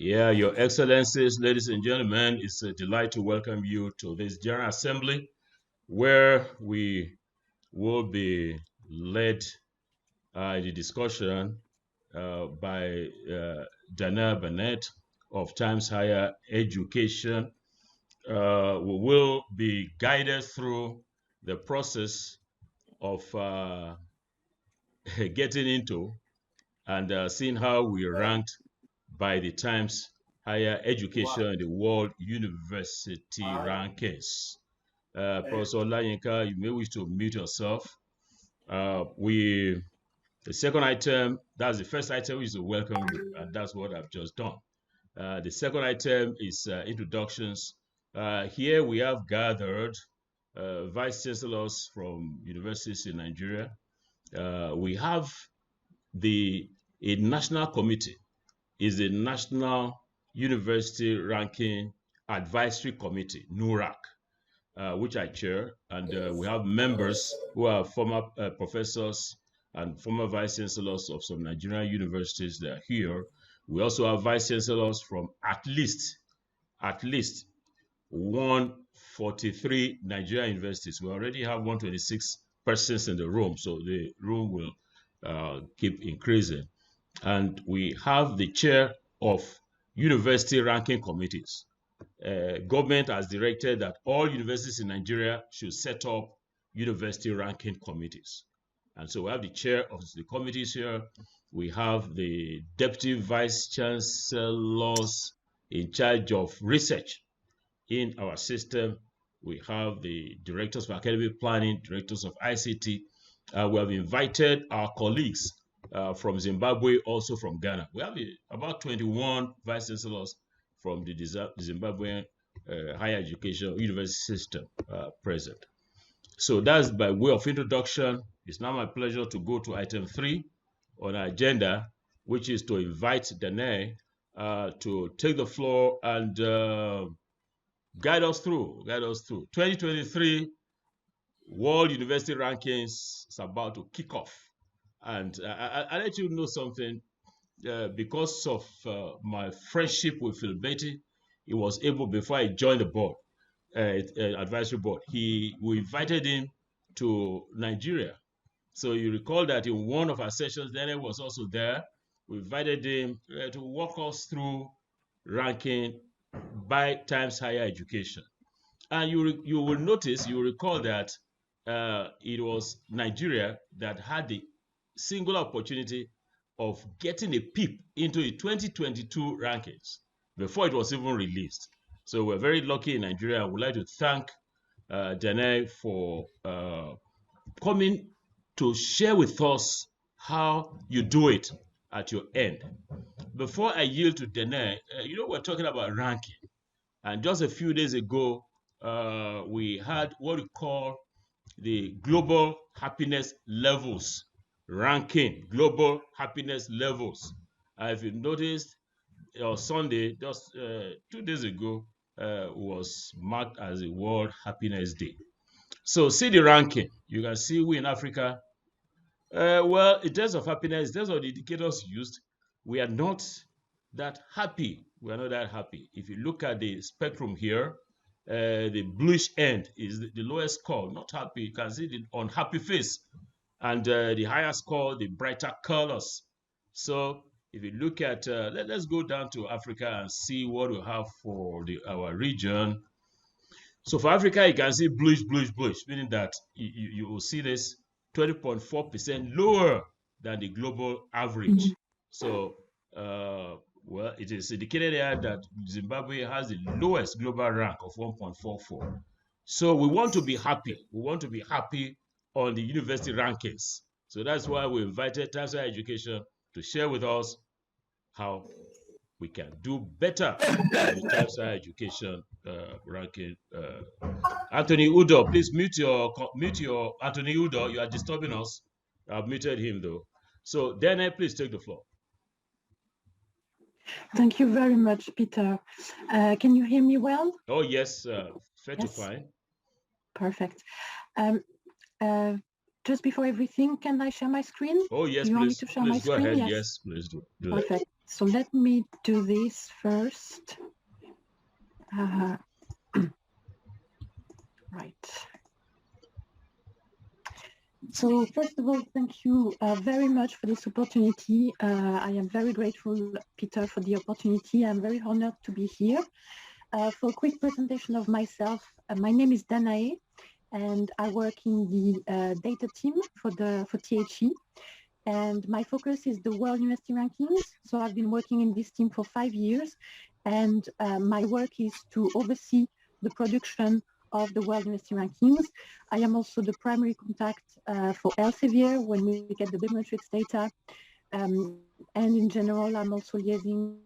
Yeah, Your Excellencies, ladies and gentlemen, it's a delight to welcome you to this General Assembly where we will be led the discussion by Dana Burnett of Times Higher Education. We will be guided through the process of getting into and seeing how we ranked by the Times Higher Education in the World University Rankings. Professor Olayinka, you may wish to mute yourself. The second item, that's the first item, is a welcome you, and that's what I've just done. The second item is introductions. Here we have gathered vice chancellors from universities in Nigeria. We have a national committee, is the National University Ranking Advisory Committee, NURAC, which I chair, and we have members who are former professors and former vice chancellors of some Nigerian universities that are here. We also have vice chancellors from at least 143 Nigerian universities. We already have 126 persons in the room, so the room will keep increasing. And we have the chair of university ranking committees. Government has directed that all universities in Nigeria should set up university ranking committees. And so we have the chair of the committees here. We have the deputy vice chancellors in charge of research in our system. We have the directors of academic planning, directors of ICT. We have invited our colleagues from Zimbabwe, also from Ghana. We have about 21 vice chancellors from the Zimbabwean higher education university system present. So that's by way of introduction. It's now my pleasure to go to item 3 on our agenda, which is to invite Danae to take the floor and guide us through. 2023 World University Rankings is about to kick off. And I'll let you know something. Because of my friendship with Phil Beatty, he was able, before I joined the board, advisory board, we invited him to Nigeria. So you recall that in one of our sessions, Daniel was also there. We invited him to walk us through ranking by Times Higher Education. And you will notice, you will recall that it was Nigeria that had the singular opportunity of getting a peep into the 2022 rankings before it was even released. So we're very lucky in Nigeria. I would like to thank Danae for coming to share with us how you do it at your end. Before I yield to Danae, we're talking about ranking. And just a few days ago, we had what we call the Global Happiness Levels ranking, Global Happiness Levels. If you noticed, on Sunday, just 2 days ago, was marked as a World Happiness Day. So see the ranking. You can see we in Africa, well, in terms of happiness, in terms of the indicators used, we are not that happy. We are not that happy. If you look at the spectrum here, the bluish end is the lowest score, not happy. You can see the unhappy face. And the higher score, the brighter colors. So if you look at, let's go down to Africa and see what we have for our region. So for Africa, you can see bluish, meaning that you will see this 20.4% lower than the global average. So, well, it is indicated here that Zimbabwe has the lowest global rank of 1.44. So we want to be happy. We want to be happy on the university rankings. So that's why we invited Times Higher Education to share with us how we can do better in the Times Higher Education ranking. Anthony Udo, please mute your Anthony Udo. You are disturbing us. I've muted him though. So Dana, please take the floor. Thank you very much, Peter. Can you hear me well? Oh yes, fair to fine. Perfect. Just before everything, can I share my screen? Oh yes, you please. Want me to share my go screen? ahead. Yes, please do. Perfect. So let me do this first. Right. So first of all, thank you very much for this opportunity. I am very grateful, Peter, for the opportunity. I'm very honored to be here. For a quick presentation of myself, my name is Danae, and I work in the data team for THE. And my focus is the World University Rankings. So I've been working in this team for 5 years, and my work is to oversee the production of the World University Rankings. I am also the primary contact for Elsevier when we get the Biometrics data. And in general, I'm also liaising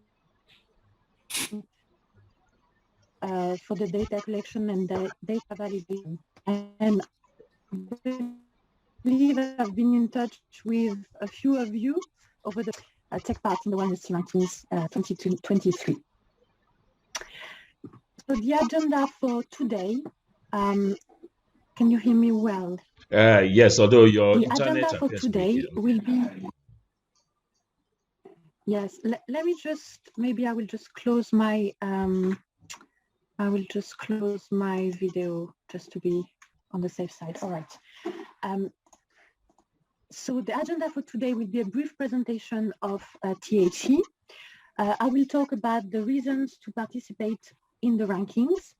for the data collection and the data validation. And I believe I've been in touch with a few of you over the take part in the World University Rankings 2023. So the agenda for today, can you hear me well? Yes, although your the internet agenda for today will be, yes, let me just, maybe I will just close my, video just to be on the safe side. All right. So the agenda for today will be a brief presentation of THE. I will talk about the reasons to participate in the rankings.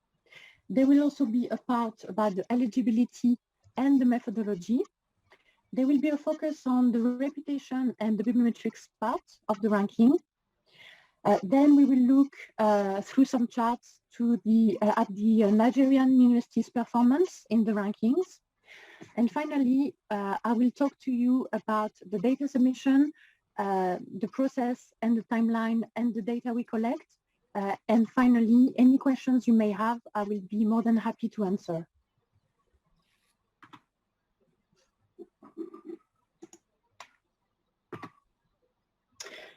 There will also be a part about the eligibility and the methodology. There will be a focus on the reputation and the biometrics part of the ranking. Then we will look through some charts at the Nigerian universities' performance in the rankings. And finally, I will talk to you about the data submission, the process and the timeline and the data we collect. And finally, any questions you may have, I will be more than happy to answer.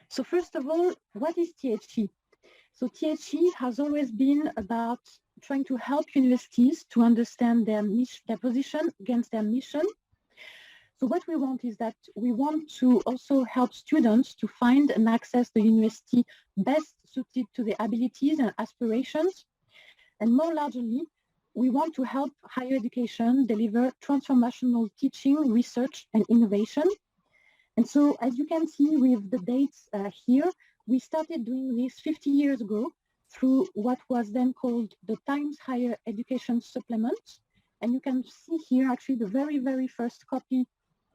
So first of all, what is THE? So THE has always been about trying to help universities to understand their position against their mission. So what we want is that we want to also help students to find and access the university best suited to their abilities and aspirations. And more largely, we want to help higher education deliver transformational teaching, research, and innovation. And so, as you can see with the dates here, we started doing this 50 years ago through what was then called the Times Higher Education Supplement. And you can see here actually the very, very first copy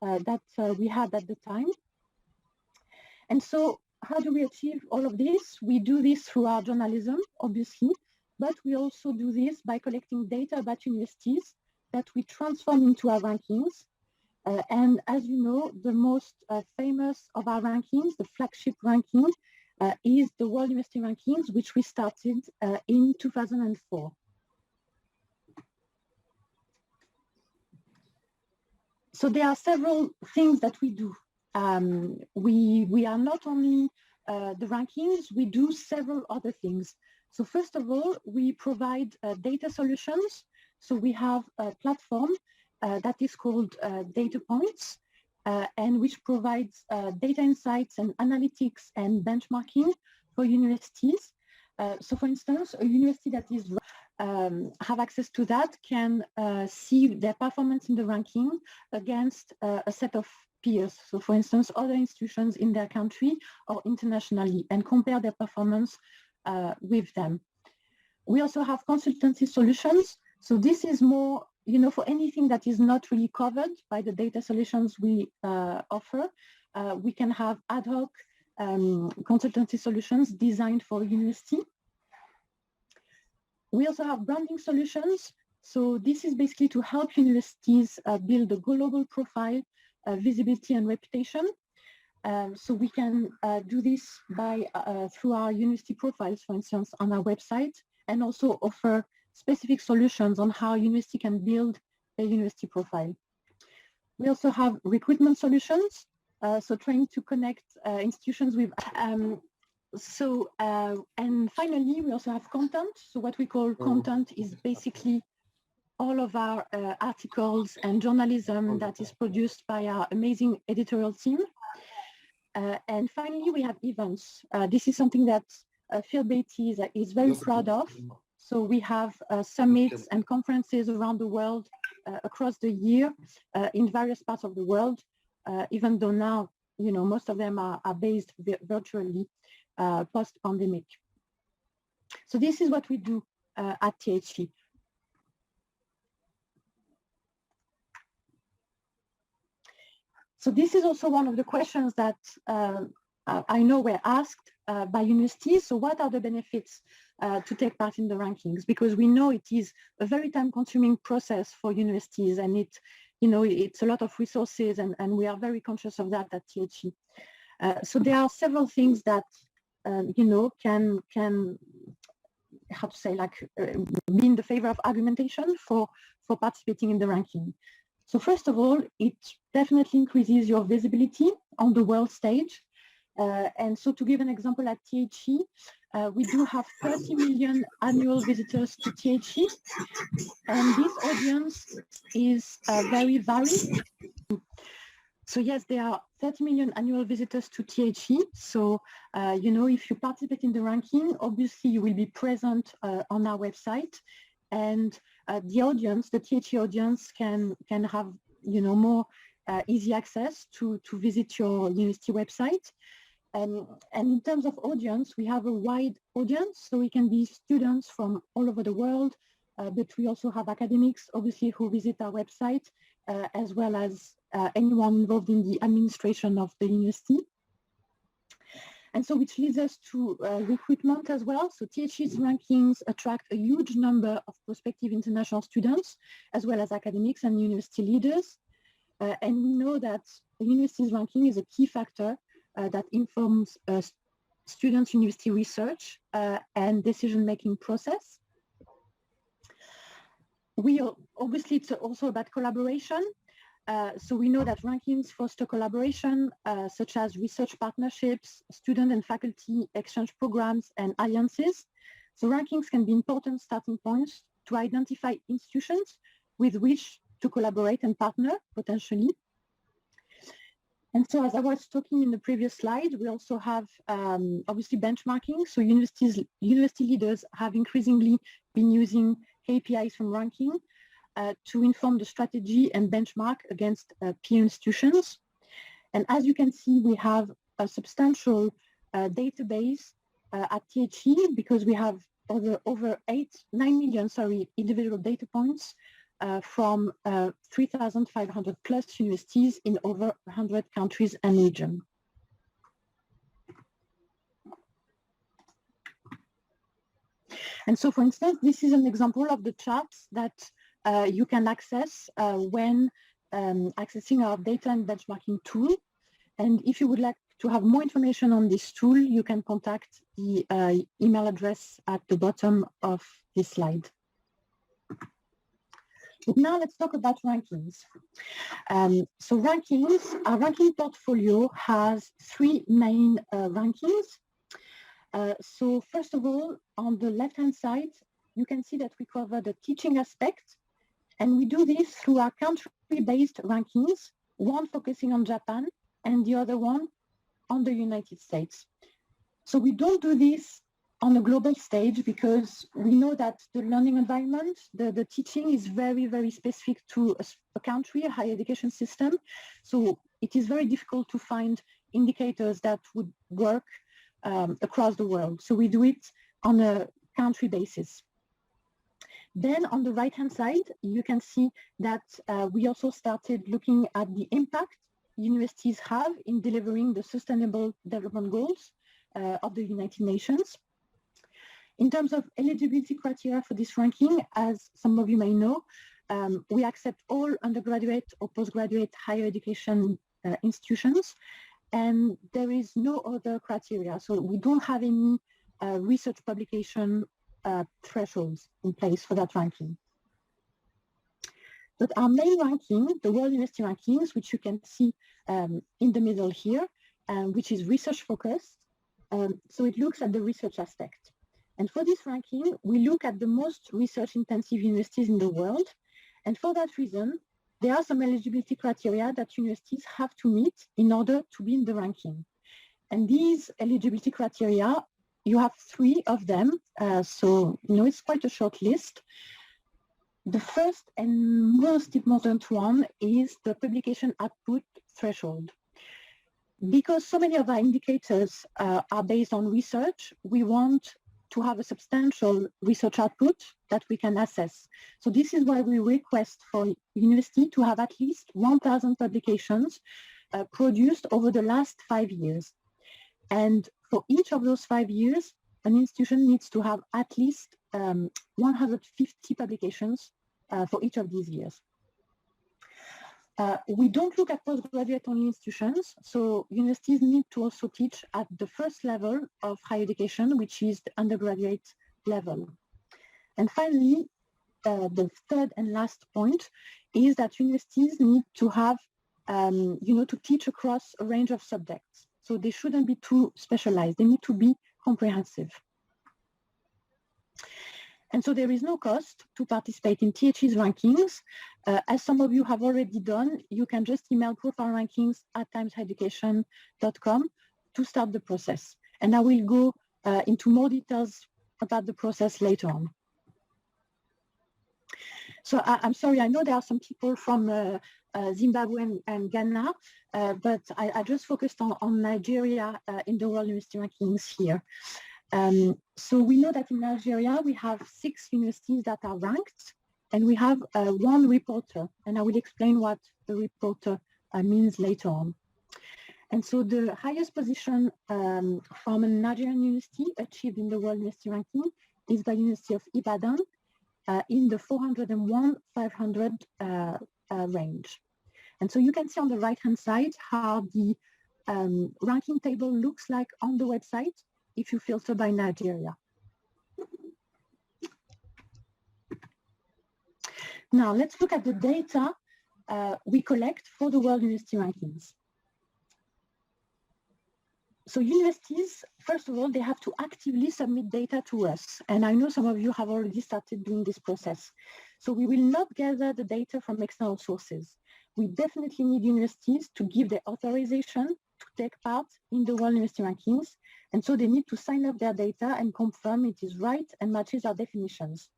that we had at the time. And so how do we achieve all of this? We do this through our journalism, obviously, but we also do this by collecting data about universities that we transform into our rankings. And as you know, the most famous of our rankings, the flagship ranking, is the World University Rankings, which we started in 2004. So there are several things that we do. We are not only the rankings, we do several other things. So first of all, we provide data solutions. So we have a platform that is called Data Points, and which provides data insights and analytics and benchmarking for universities. So for instance, a university that is have access to that can see their performance in the ranking against a set of peers. So for instance, other institutions in their country or internationally, and compare their performance with them. We also have consultancy solutions. So this is more, for anything that is not really covered by the data solutions we offer, we can have ad hoc consultancy solutions designed for university. We also have branding solutions. So this is basically to help universities build a global profile, visibility and reputation. So we can do this by through our university profiles, for instance, on our website, and also offer specific solutions on how university can build a university profile. We also have recruitment solutions, so trying to connect institutions with. And finally, we also have content. So what we call content is basically all of our articles and journalism that is produced by our amazing editorial team. And finally, we have events. This is something that Phil Beatty is very proud of. So we have summits and conferences around the world across the year in various parts of the world, even though now, most of them are based virtually post-pandemic. So this is what we do at THE. So this is also one of the questions that I know were asked by universities. So what are the benefits to take part in the rankings? Because we know it is a very time-consuming process for universities, and it's a lot of resources, and we are very conscious of that at THE. So there are several things that can how to say, be in the favor of argumentation for participating in the ranking. So first of all, it definitely increases your visibility on the world stage. And so to give an example, at THE, we do have 30 million annual visitors to THE, and this audience is very varied. So yes, there are 30 million annual visitors to THE. So, if you participate in the ranking, obviously you will be present on our website, and the audience, the THE audience, can have more easy access to visit your university website. And in terms of audience, we have a wide audience, so we can be students from all over the world, but we also have academics, obviously, who visit our website, as well as anyone involved in the administration of the university. And so which leads us to recruitment as well. So THE's rankings attract a huge number of prospective international students, as well as academics and university leaders. And we know that the university's ranking is a key factor that informs students' university research and decision-making process. Obviously, it's also about collaboration. So we know that rankings foster collaboration, such as research partnerships, student and faculty exchange programs, and alliances. So rankings can be important starting points to identify institutions with which to collaborate and partner, potentially. And so as I was talking in the previous slide, we also have obviously benchmarking. So university leaders have increasingly been using KPIs from ranking to inform the strategy and benchmark against peer institutions. And as you can see, we have a substantial database at THE, because we have over 9 million individual data points from 3,500 plus universities in over 100 countries and regions. And so, for instance, this is an example of the charts that you can access when accessing our data and benchmarking tool. And if you would like to have more information on this tool, you can contact the email address at the bottom of this slide. But now let's talk about rankings. So rankings, our ranking portfolio has 3 main rankings. So first of all, on the left-hand side, you can see that we cover the teaching aspect, and we do this through our country-based rankings, one focusing on Japan and the other one on the United States. So we don't do this on a global stage because we know that the learning environment, the teaching is very, very specific to a country, a higher education system. So it is very difficult to find indicators that would work across the world. So we do it on a country basis. Then on the right-hand side, you can see that we also started looking at the impact universities have in delivering the Sustainable Development Goals of the United Nations. In terms of eligibility criteria for this ranking, as some of you may know, we accept all undergraduate or postgraduate higher education institutions, and there is no other criteria. So we don't have any research publication thresholds in place for that ranking. But our main ranking, the World University Rankings, which you can see in the middle here, which is research focused, so it looks at the research aspect. And for this ranking, we look at the most research-intensive universities in the world. And for that reason, there are some eligibility criteria that universities have to meet in order to be in the ranking. And these eligibility criteria, you have 3 of them. So, it's quite a short list. The first and most important one is the publication output threshold. Because so many of our indicators are based on research, we want to have a substantial research output that we can assess. So this is why we request for university to have at least 1,000 publications produced over the last 5 years. And for each of those 5 years, an institution needs to have at least 150 publications for each of these years. We don't look at postgraduate only institutions, so universities need to also teach at the first level of higher education, which is the undergraduate level. And finally, the third and last point is that universities need to have, to teach across a range of subjects. So they shouldn't be too specialized. They need to be comprehensive. And so there is no cost to participate in THE's rankings. As some of you have already done, you can just email profilerankings@timeseducation.com to start the process. And I will go into more details about the process later on. So I'm sorry, I know there are some people from Zimbabwe and Ghana, but I just focused on Nigeria in the World University Rankings here. So we know that in Nigeria, we have 6 universities that are ranked, and we have 1 reporter, and I will explain what the reporter means later on. And so the highest position from a Nigerian university achieved in the World University Ranking is the University of Ibadan in the 401-500 range. And so you can see on the right-hand side how the ranking table looks like on the website if you filter by Nigeria. Now let's look at the data we collect for the World University Rankings. So universities, first of all, they have to actively submit data to us. And I know some of you have already started doing this process. So we will not gather the data from external sources. We definitely need universities to give their authorization to take part in the World University Rankings. And so they need to sign up their data and confirm it is right and matches our definitions.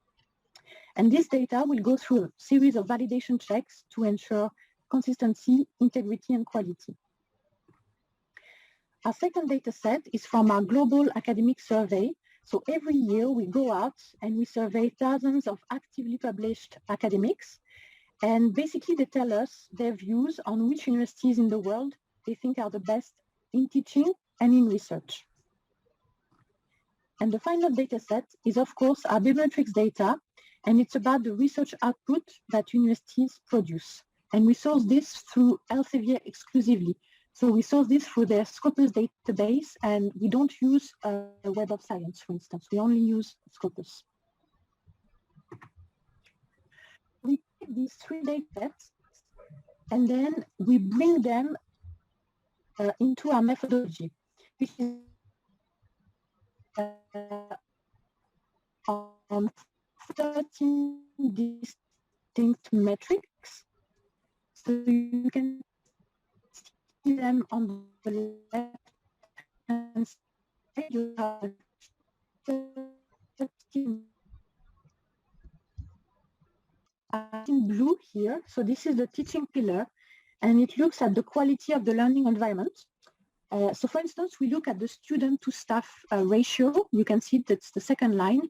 And this data will go through a series of validation checks to ensure consistency, integrity, and quality. Our second data set is from our global academic survey. So every year we go out and we survey thousands of actively published academics. And basically they tell us their views on which universities in the world they think are the best in teaching and in research. And the final data set is, of course, our Biometrics Data, and it's about the research output that universities produce. And we source this through Elsevier exclusively. So we source this through their Scopus database, and we don't use Web of Science, for instance. We only use Scopus. We take these 3 data sets, and then we bring them into our methodology, which is on 13 distinct metrics. So you can see them on the left-hand side. You have 13 in blue here. So this is the teaching pillar, and it looks at the quality of the learning environment. So for instance, we look at the student to staff ratio. You can see that's the second line.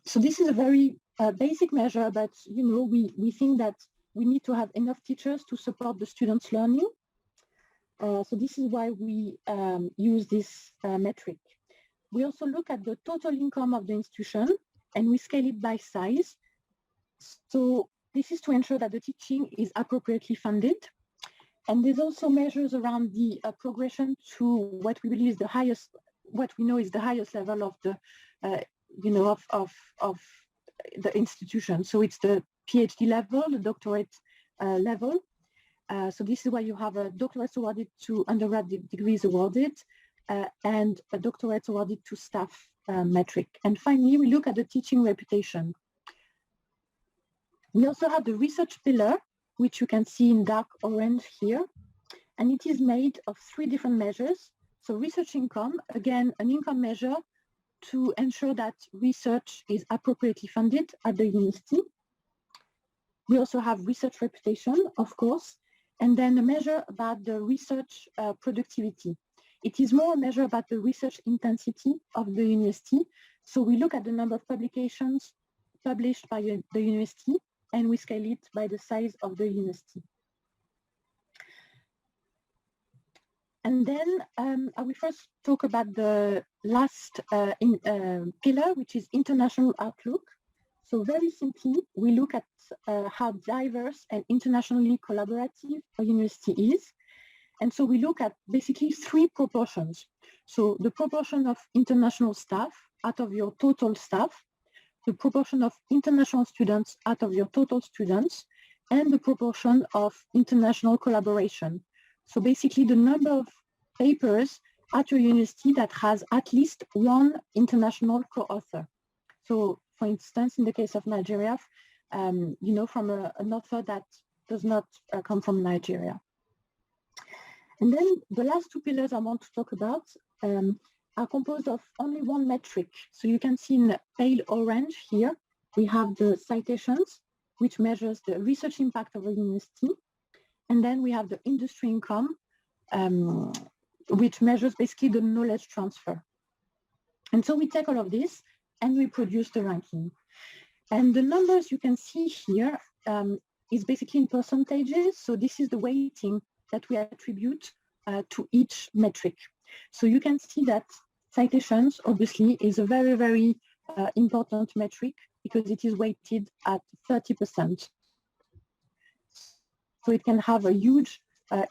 So this is a very basic measure, but we think that we need to have enough teachers to support the students' learning. So this is why we use this metric. We also look at the total income of the institution, and we scale it by size. So this is to ensure that the teaching is appropriately funded. And there's also measures around the progression to what we believe is the highest, what we know is the highest level of the, of the institution. So it's the PhD level, the doctorate level. So this is why you have a doctorate awarded to undergraduate degrees awarded and a doctorate awarded to staff metric. And finally, we look at the teaching reputation. We also have the research pillar, which you can see in dark orange here. And it is made of 3 different measures. So research income, again, an income measure to ensure that research is appropriately funded at the university. We also have research reputation, of course, and then a measure about the research productivity. It is more a measure about the research intensity of the university. So we look at the number of publications published by the university, and we scale it by the size of the university. And then I will first talk about the last pillar, which is international outlook. So very simply, we look at how diverse and internationally collaborative a university is. And so we look at basically three proportions. So the proportion of international staff out of your total staff, the proportion of international students out of your total students, and the proportion of international collaboration. So basically the number of papers at your university that has at least one international co-author. So for instance, in the case of Nigeria, from an author that does not come from Nigeria. And then the last two pillars I want to talk about are composed of only one metric. So you can see in pale orange here, we have the citations, which measures the research impact of a university. And then we have the industry income, which measures basically the knowledge transfer. And so we take all of this and we produce the ranking. And the numbers you can see here is basically in percentages. So this is the weighting that we attribute to each metric. So you can see that citations obviously is a very, very important metric because it is weighted at 30%. So it can have a huge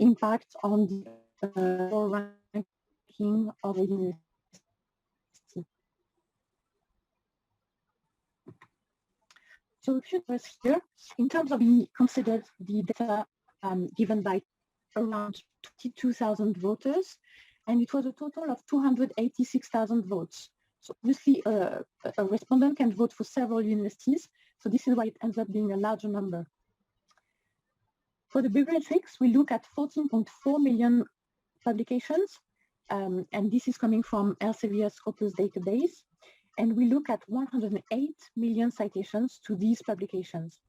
impact on the ranking of a university. So a few words here, in terms of the considered the data given by around 22,000 voters, and it was a total of 286,000 votes. So obviously a respondent can vote for several universities, so this is why it ends up being a larger number. For the biometrics, we look at 14.4 million publications, and this is coming from Elsevier's Scopus database. And we look at 108 million citations to these publications.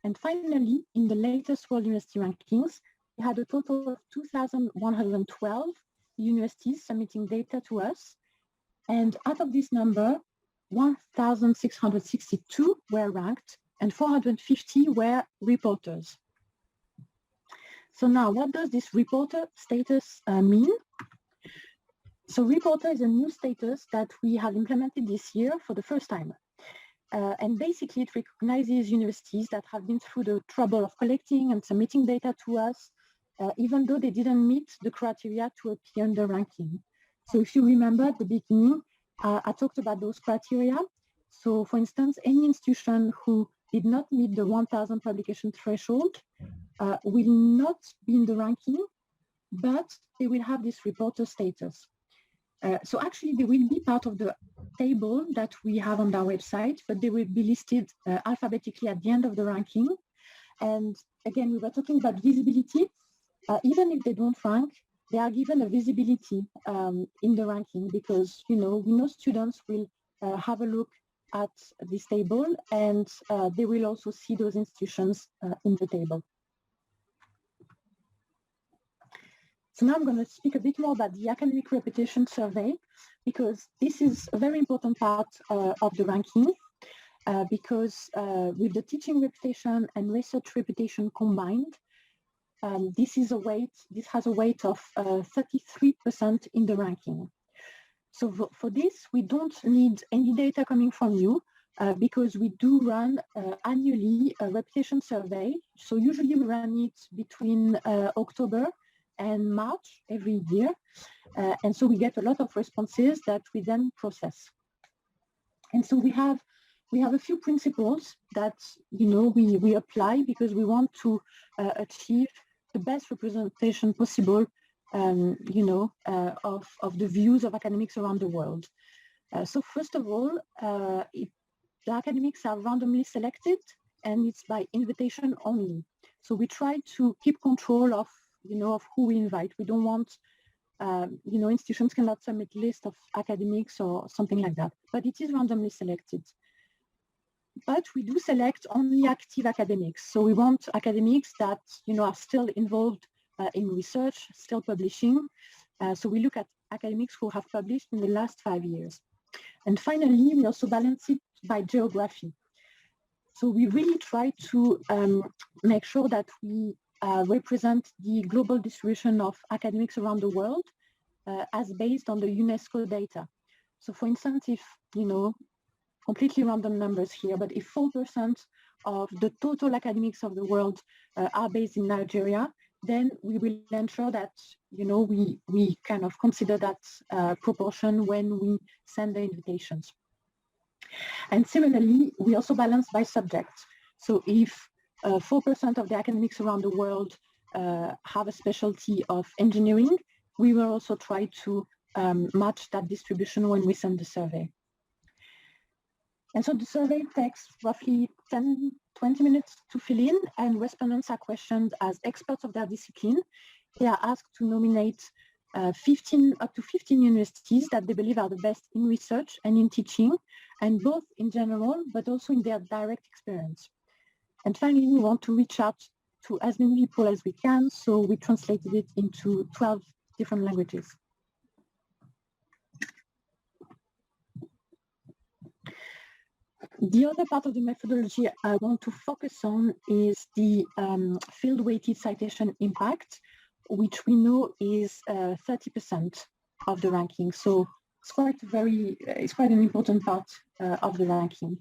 And finally, in the latest World University Rankings, we had a total of 2,112 universities submitting data to us. And out of this number, 1,662 were ranked and 450 were reporters. So now, what does this reporter status mean? So reporter is a new status that we have implemented this year for the first time. And basically it recognizes universities that have been through the trouble of collecting and submitting data to us, even though they didn't meet the criteria to appear in the ranking. So if you remember at the beginning, I talked about those criteria. So for instance, any institution who did not meet the 1,000 publication threshold will not be in the ranking, but they will have this reporter status. So actually, they will be part of the table that we have on our website, but they will be listed alphabetically at the end of the ranking. And again, we were talking about visibility. Even if they don't rank, they are given a visibility in the ranking because, we know students will have a look at this table and they will also see those institutions in the table. So now I'm going to speak a bit more about the academic reputation survey, because this is a very important part of the ranking, because with the teaching reputation and research reputation combined, this has a weight of 33% in the ranking. So for this, we don't need any data coming from you, because we do run annually a reputation survey. So usually we run it between October and March every year. And so we get a lot of responses that we then process. And so we have a few principles that, we apply because we want to achieve the best representation possible, of the views of academics around the world. So first of all, the academics are randomly selected and it's by invitation only. So we try to keep control of who we invite. We don't want institutions cannot submit list of academics or something like that, but it is randomly selected. But we do select only active academics. So we want academics that, are still involved in research, still publishing. So we look at academics who have published in the last 5 years. And finally, we also balance it by geography. So we really try to make sure that we represent the global distribution of academics around the world as based on the UNESCO data. So for instance, if, completely random numbers here, but if 4% of the total academics of the world are based in Nigeria, then we will ensure that, we kind of consider that proportion when we send the invitations. And similarly, we also balance by subject. So if 4% of the academics around the world have a specialty of engineering, we will also try to match that distribution when we send the survey. And so the survey takes roughly 10, 20 minutes to fill in, and respondents are questioned as experts of their discipline. They are asked to nominate up to 15 universities that they believe are the best in research and in teaching, and both in general, but also in their direct experience. And finally, we want to reach out to as many people as we can, so we translated it into 12 different languages. The other part of the methodology I want to focus on is the field-weighted citation impact, which we know is 30% of the ranking. So it's quite an important part of the ranking.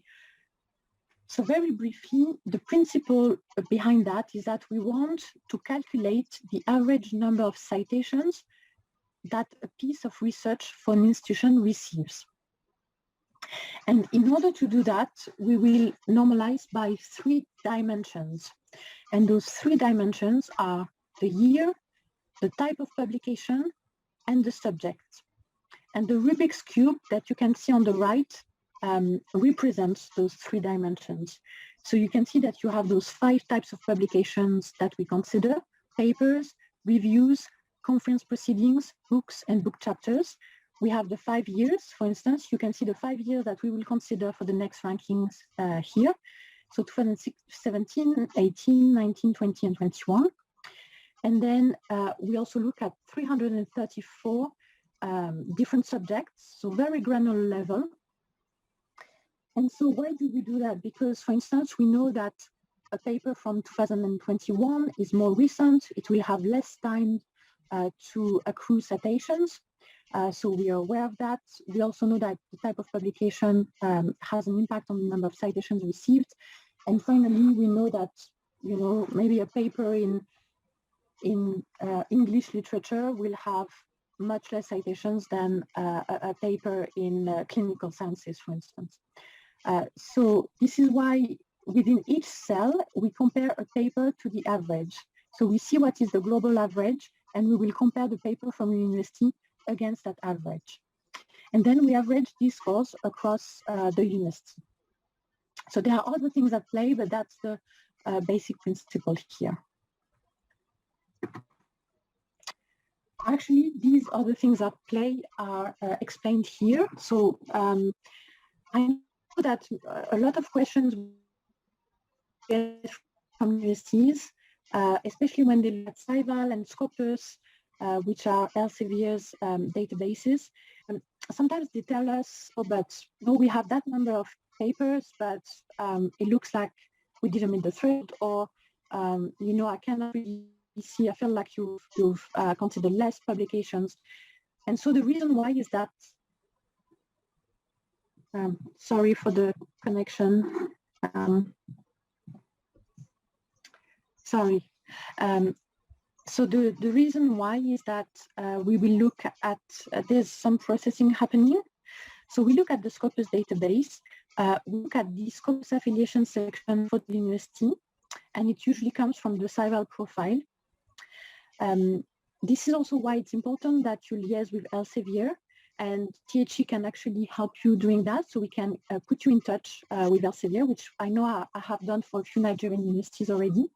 So very briefly, the principle behind that is that we want to calculate the average number of citations that a piece of research for an institution receives. And in order to do that, we will normalize by 3 dimensions. And those 3 dimensions are the year, the type of publication, and the subject. And the Rubik's Cube that you can see on the right represents those 3 dimensions. So you can see that you have those 5 types of publications that we consider: papers, reviews, conference proceedings, books, and book chapters. We have the 5 years, for instance. You can see the 5 years that we will consider for the next rankings here. So 2017, 18, 19, 20, and 21. And then we also look at 334 different subjects, so very granular level. And so why do we do that? Because, for instance, we know that a paper from 2021 is more recent. It will have less time to accrue citations. So we are aware of that. We also know that the type of publication has an impact on the number of citations received. And finally, we know that, maybe a paper in English literature will have much less citations than a paper in clinical sciences, for instance. So this is why within each cell, we compare a paper to the average. So we see what is the global average, and we will compare the paper from a university against that average. And then we average these scores across the university. So there are other things at play, but that's the basic principle here. Actually, these other things at play are explained here. So I know that a lot of questions get from universities, especially when they look at SciVal and Scopus, which are Elsevier's databases. Sometimes they tell us, oh, but no, we have that number of papers, but it looks like we didn't meet the threshold, or I cannot really see, I feel like you've considered less publications. And so the reason why is that, sorry for the connection. Sorry. So the reason why is that we will look at, there's some processing happening. So we look at the Scopus database, we look at the Scopus affiliation section for the university, and it usually comes from the SciVal profile. This is also why it's important that you liaise with Elsevier, and THE can actually help you doing that. So we can put you in touch with Elsevier, which I know I have done for a few Nigerian universities already.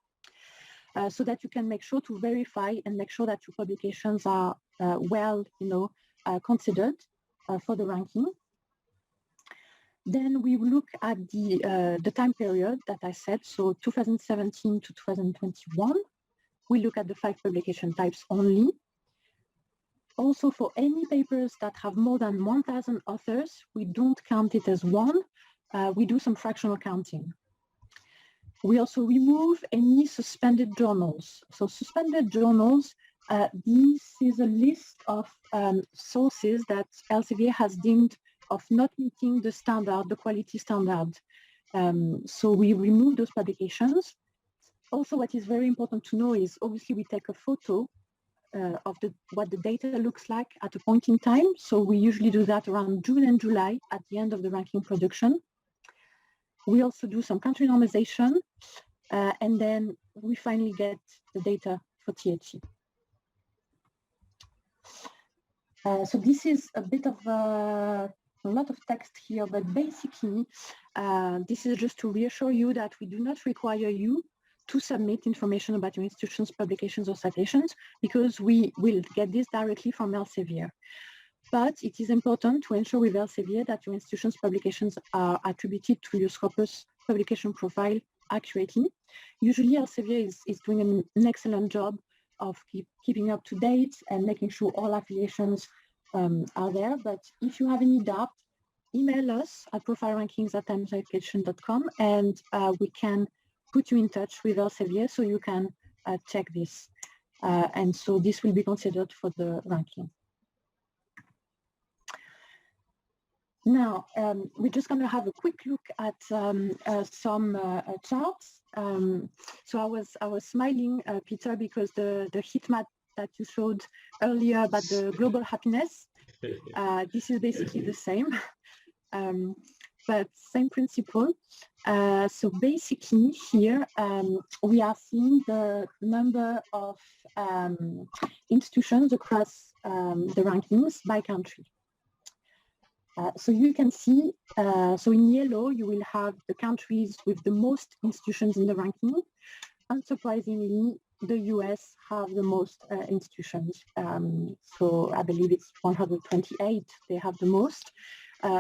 so that you can make sure to verify and make sure that your publications are well, considered for the ranking. Then we look at the time period that I said, so 2017 to 2021. We look at the 5 publication types only. Also, for any papers that have more than 1,000 authors, we don't count it as one. We do some fractional counting. We also remove any suspended journals. So suspended journals, this is a list of sources that Elsevier has deemed of not meeting the standard, the quality standard. So we remove those publications. Also, what is very important to know is obviously we take a photo of what the data looks like at a point in time. So we usually do that around June and July at the end of the ranking production. We also do some country normalization, and then we finally get the data for THE. So this is a bit of a lot of text here, but basically, this is just to reassure you that we do not require you to submit information about your institution's publications or citations, because we will get this directly from Elsevier. But it is important to ensure with Elsevier that your institution's publications are attributed to your Scopus publication profile accurately. Usually Elsevier is doing an excellent job of keeping up to date and making sure all affiliations are there. But if you have any doubt, email us at profilerankings@timesapplication.com, and we can put you in touch with Elsevier so you can check this. And so this will be considered for the ranking. Now, we're just going to have a quick look at some charts. So I was smiling, Peter, because the heat map that you showed earlier about the global happiness, this is basically the same, but same principle. So basically here, we are seeing the number of institutions across the rankings by country. So you can see, so in yellow, you will have the countries with the most institutions in the ranking. Unsurprisingly, the US have the most institutions. So I believe it's 128, they have the most.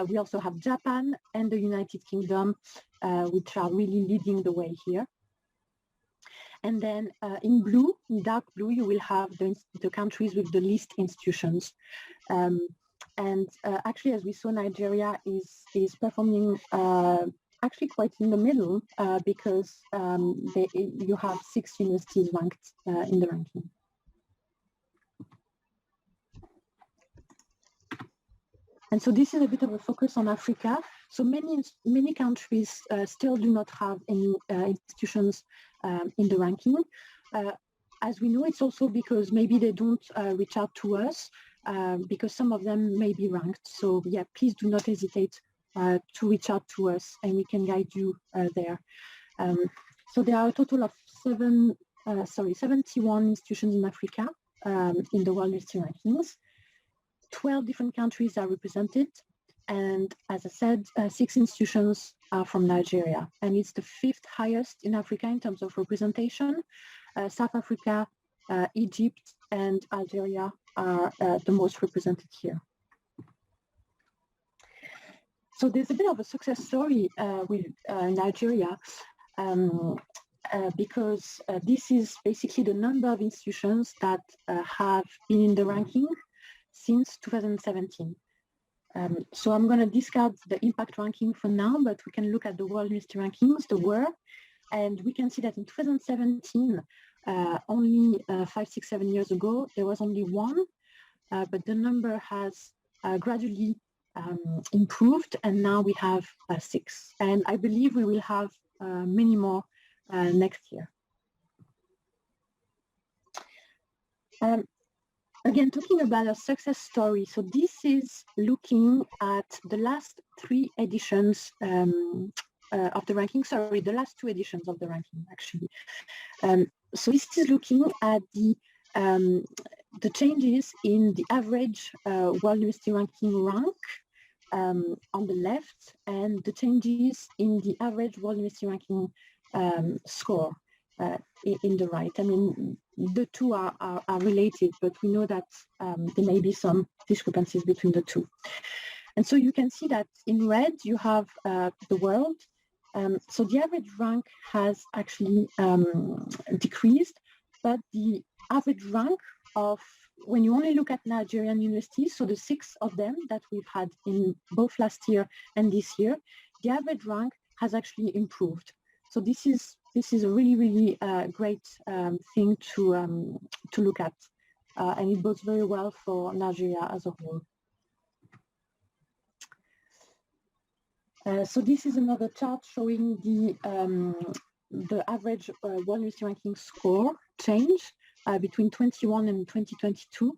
We also have Japan and the United Kingdom, which are really leading the way here. And then in blue, in dark blue, you will have the countries with the least institutions. And actually, as we saw, Nigeria is performing actually quite in the middle because you have 6 universities ranked in the ranking. And so this is a bit of a focus on Africa. So many countries still do not have any institutions in the ranking. As we know, it's also because maybe they don't reach out to us because some of them may be ranked. So yeah, please do not hesitate to reach out to us and we can guide you there. So there are a total of 71 institutions in Africa in the World University Rankings. 12 different countries are represented, and as I said, 6 institutions are from Nigeria, and it's the 5th highest in Africa in terms of representation. South Africa, Egypt, and Algeria are the most represented here. So there's a bit of a success story with Nigeria because this is basically the number of institutions that have been in the ranking since 2017. So I'm going to discard the impact ranking for now, but we can look at the World University Rankings, the WUR, and we can see that in 2017, only 5, 6, 7 years ago, there was only 1, but the number has gradually improved, and now we have 6. And I believe we will have many more next year. Again, talking about a success story. So this is looking at the last 3 editions of the ranking. Sorry, the last 2 editions of the ranking, actually. So this is looking at the changes in the average World University Ranking rank on the left, and the changes in the average World University Ranking score. in the right. I mean, the two are related, but we know that there may be some discrepancies between the two. And so you can see that in red, you have the world. So the average rank has actually decreased, but the average rank of, when you only look at Nigerian universities, so the 6 of them that we've had in both last year and this year, the average rank has actually improved. So this is a really, really great thing to look at, and it bodes very well for Nigeria as a whole. So this is another chart showing the average World University Ranking score change between 21 and 2022.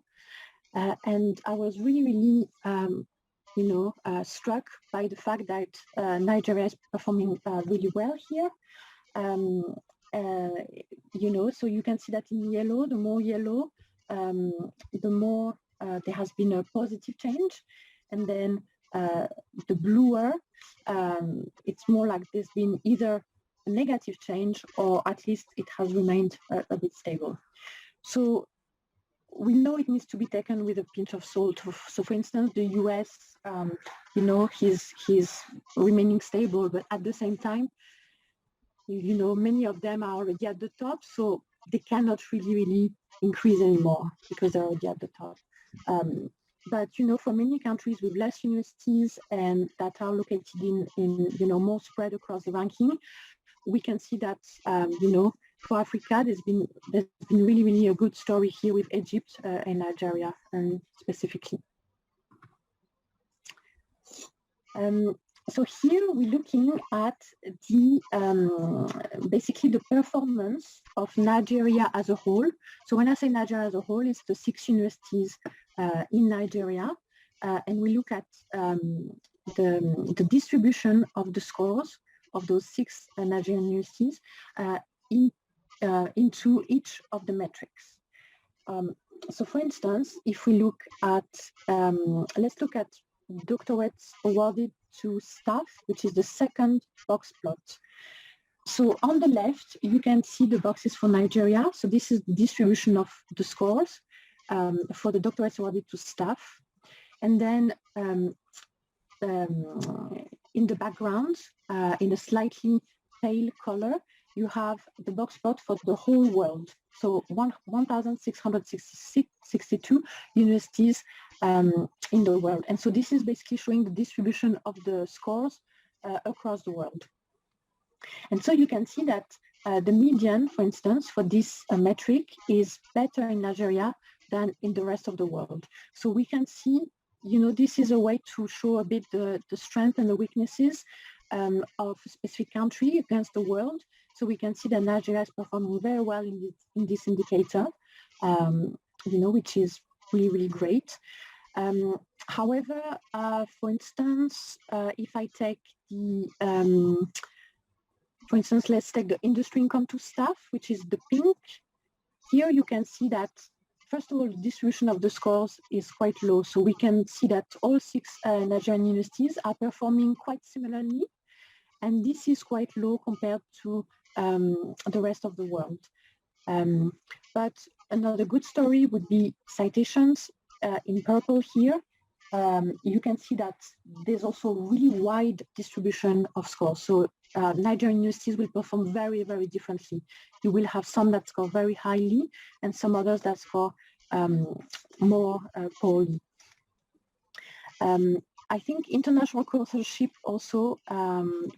And I was really, struck by the fact that Nigeria is performing really well here. So you can see that in yellow, the more yellow, the more there has been a positive change. And then the bluer, it's more like there's been either a negative change or at least it has remained a bit stable. So we know it needs to be taken with a pinch of salt. So for instance, the US, he's remaining stable, but at the same time, many of them are already at the top, so they cannot really increase anymore because they're already at the top. But for many countries with less universities and that are located in more spread across the ranking, we can see that for Africa there's been really a good story here with Egypt and Nigeria specifically. So here we're looking at basically the performance of Nigeria as a whole. So when I say Nigeria as a whole, it's the 6 universities in Nigeria, and we look at the distribution of the scores of those 6 Nigerian universities into each of the metrics. So for instance, if we look at, let's look at doctorates awarded to staff, which is the second box plot. So on the left, you can see the boxes for Nigeria. So this is the distribution of the scores for the doctorates awarded to staff. And then in the background, in a slightly pale color, you have the box plot for the whole world. So 1,662 universities in the world. And so this is basically showing the distribution of the scores across the world. And so you can see that the median, for instance, for this metric is better in Nigeria than in the rest of the world. So we can see, this is a way to show a bit the strength and the weaknesses of a specific country against the world. So we can see that Nigeria is performing very well in this indicator, which is really great. However, for instance, if I take for instance, let's take the industry income to staff, which is the pink. Here you can see that, first of all, the distribution of the scores is quite low. So we can see that all 6 Nigerian universities are performing quite similarly. And this is quite low compared to the rest of the world. But another good story would be citations in purple here. You can see that there's also really wide distribution of scores. So Nigerian universities will perform very differently. You will have some that score very highly and some others that score more poorly. I think international co-authorship also,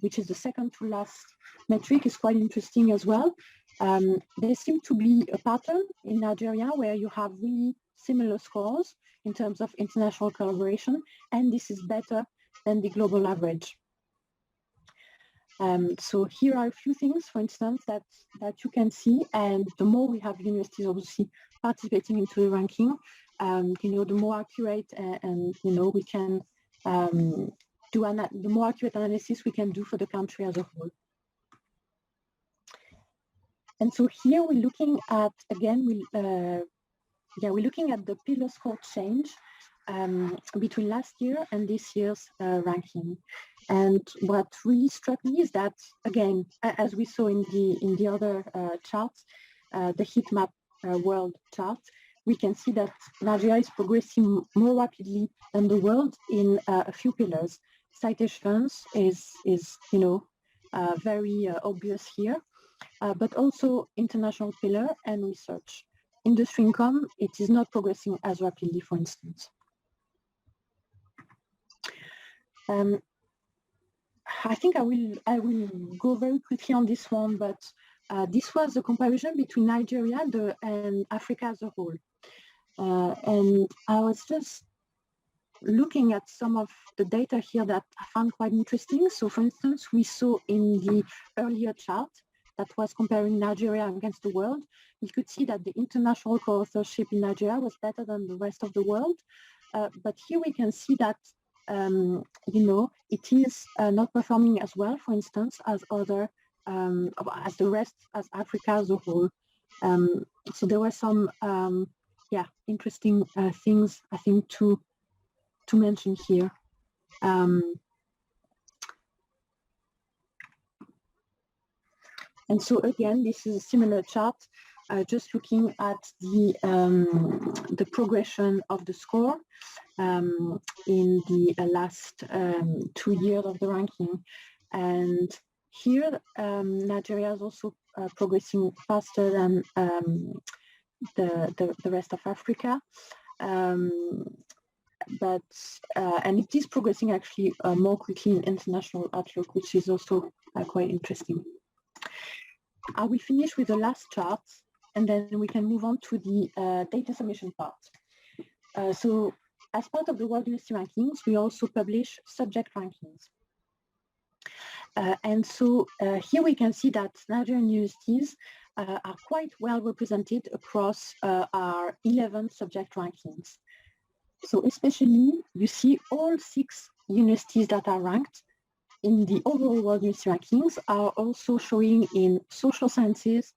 which is the second to last metric, is quite interesting as well. There seems to be a pattern in Nigeria where you have really similar scores in terms of international collaboration, and this is better than the global average. So here are a few things, for instance, that you can see, and the more we have universities obviously participating into the ranking, the more accurate and we can the more accurate analysis we can do for the country as a whole. And so here we're looking at, again, we're looking at the pillar score change between last year and this year's ranking. And what really struck me is that, again, as we saw in the other charts, the heat map world chart, we can see that Nigeria is progressing more rapidly than the world in a few pillars. Citations is very obvious here, but also international pillar and research. Industry income, it is not progressing as rapidly, for instance. I think I will go very quickly on this one, but this was a comparison between Nigeria and Africa as a whole. And I was just looking at some of the data here that I found quite interesting. So for instance, we saw in the earlier chart that was comparing Nigeria against the world, we could see that the international co-authorship in Nigeria was better than the rest of the world. But here we can see that it is not performing as well, for instance, as other, as the rest, as Africa as a whole. So there were some, interesting things I think to mention here. And so again, this is a similar chart, just looking at the progression of the score in the last 2 years of the ranking. And here, Nigeria is also progressing faster than the rest of Africa. But it is progressing actually more quickly in international outlook, which is also quite interesting. I will finish with the last chart, and then we can move on to the data submission part. So as part of the World University Rankings, we also publish subject rankings. And so here we can see that Nigerian universities are quite well represented across our 11 subject rankings. So especially, you see all 6 universities that are ranked in the overall World University Rankings are also showing in social sciences,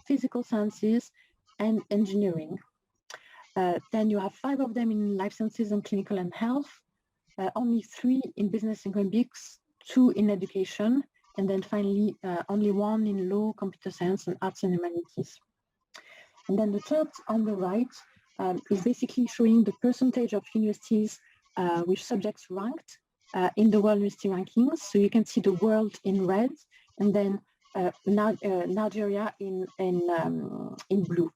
physical sciences, and engineering. Then you have 5 of them in life sciences and clinical and health, only 3 in business and economics, 2 in education, and then finally only 1 in law, computer science, and arts and humanities. And then the chart on the right is basically showing the percentage of universities with subjects ranked in the World University Rankings. So you can see the world in red, and then Nigeria in blue.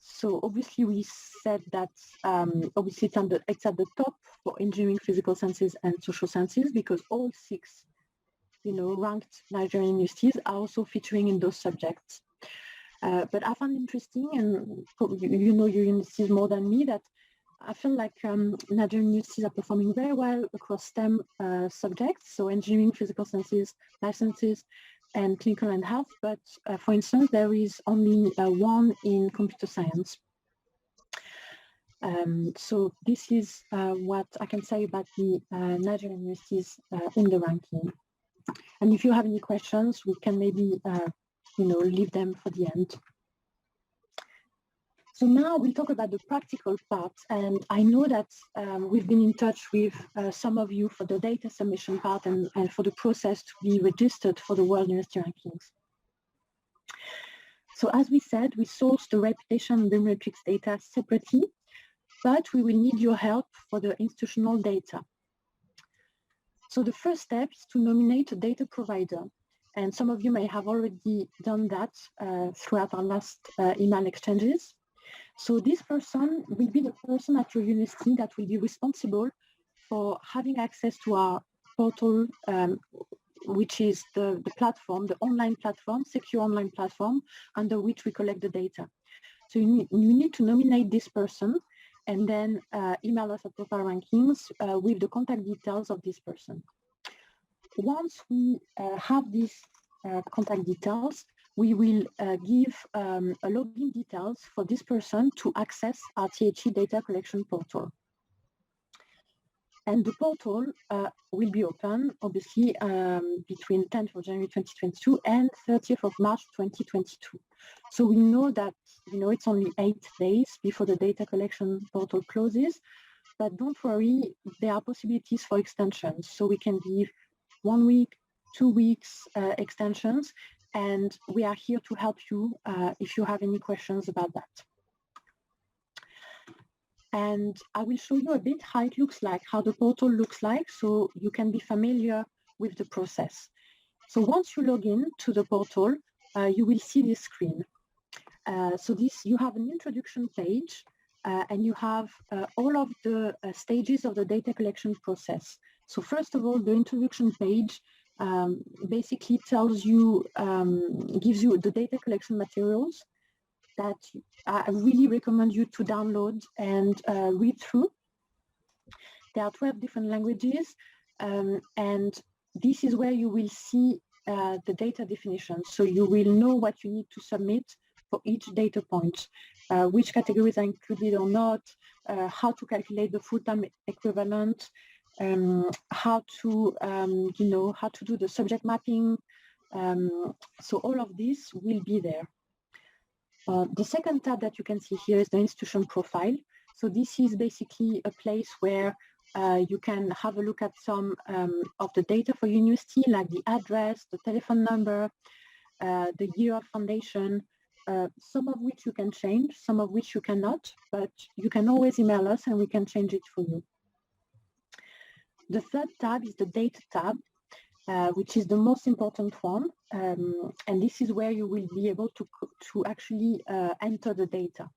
So obviously we said that obviously it's at the top for engineering, physical sciences, and social sciences, because all 6, ranked Nigerian universities are also featuring in those subjects. But I found interesting, and you know your universities more than me, that I feel like Nigerian universities are performing very well across STEM subjects, so engineering, physical sciences, life sciences, and clinical and health. But for instance, there is only 1 in computer science. So this is what I can say about the Nigerian universities in the ranking. And if you have any questions, we can maybe leave them for the end. So now we'll talk about the practical part, and I know that we've been in touch with some of you for the data submission part and for the process to be registered for the World University Rankings. So as we said, we source the reputation and biometrics data separately, but we will need your help for the institutional data. So the first step is to nominate a data provider. And some of you may have already done that throughout our last email exchanges. So this person will be the person at your university that will be responsible for having access to our portal, which is the platform, the online platform, secure online platform, under which we collect the data. So you need to nominate this person and then email us at Profile Rankings with the contact details of this person. Once we have these contact details, we will give a login details for this person to access our THE data collection portal. And the portal will be open, obviously, between 10th of January 2022 and 30th of March 2022. So we know that, it's only 8 days before the data collection portal closes, but don't worry, there are possibilities for extensions. So we can give 1 week, 2 weeks extensions, and we are here to help you if you have any questions about that. And I will show you a bit how it looks like, how the portal looks like, so you can be familiar with the process. So once you log in to the portal, you will see this screen. So you have an introduction page, and you have all of the stages of the data collection process. So first of all, the introduction page basically tells you, gives you the data collection materials that I really recommend you to download and read through. There are 12 different languages, and this is where you will see the data definitions. So you will know what you need to submit for each data point, which categories are included or not, how to calculate the full-time equivalent, how to do the subject mapping. So all of this will be there. The second tab that you can see here is the institution profile. So this is basically a place where you can have a look at some of the data for university, like the address, the telephone number, the year of foundation, some of which you can change, some of which you cannot, but you can always email us and we can change it for you. The third tab is the data tab, which is the most important one, and this is where you will be able to actually enter the data.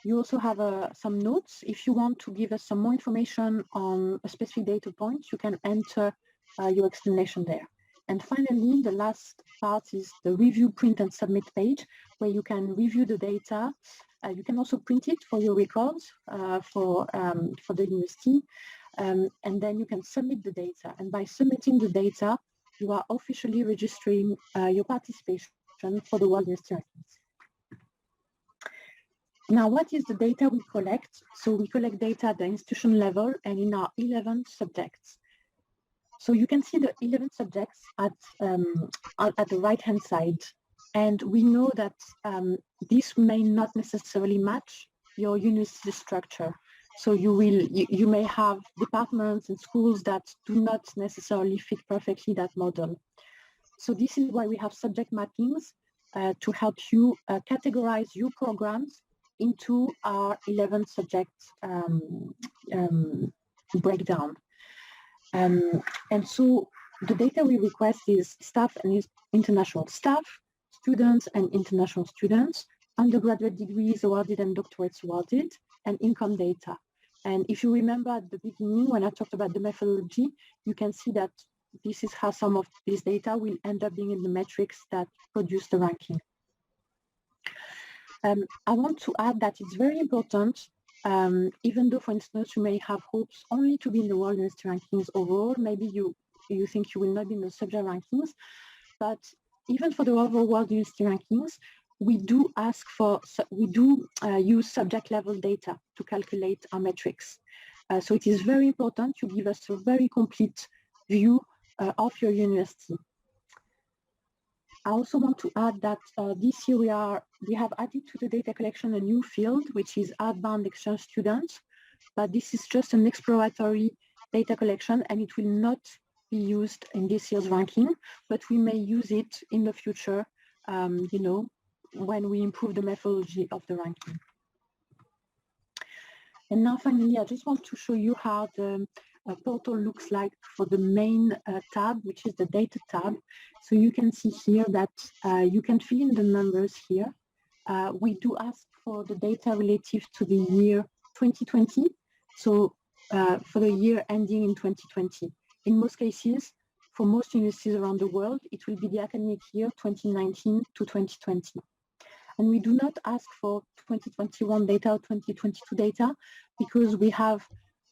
You also have some notes. If you want to give us some more information on a specific data point, you can enter your explanation there. And finally, the last part is the review, print, and submit page, where you can review the data. You can also print it for your records for the university. And then you can submit the data. And by submitting the data, you are officially registering your participation for the World University Rankings. Now, what is the data we collect? So we collect data at the institution level and in our 11 subjects. So you can see the 11 subjects at the right-hand side. And we know that this may not necessarily match your university structure. So you may have departments and schools that do not necessarily fit perfectly that model. So this is why we have subject mappings to help you categorize your programs into our 11 subject breakdown. And so the data we request is staff and international staff, students and international students, undergraduate degrees awarded and doctorates awarded, and income data. And if you remember at the beginning when I talked about the methodology, you can see that this is how some of this data will end up being in the metrics that produce the ranking. I want to add that it's very important, even though, for instance, you may have hopes only to be in the World University Rankings overall, maybe you think you will not be in the subject rankings, but even for the overall World University Rankings, we do use subject level data to calculate our metrics. So it is very important to give us a very complete view of your university. I also want to add that this year we have added to the data collection a new field, which is outbound exchange students, but this is just an exploratory data collection and it will not be used in this year's ranking, but we may use it in the future, when we improve the methodology of the ranking. And now finally, I just want to show you how the portal looks like for the main tab, which is the data tab. So you can see here that you can fill in the numbers here. We do ask for the data relative to the year 2020. So for the year ending in 2020. In most cases, for most universities around the world, it will be the academic year 2019 to 2020. And we do not ask for 2021 data or 2022 data because we have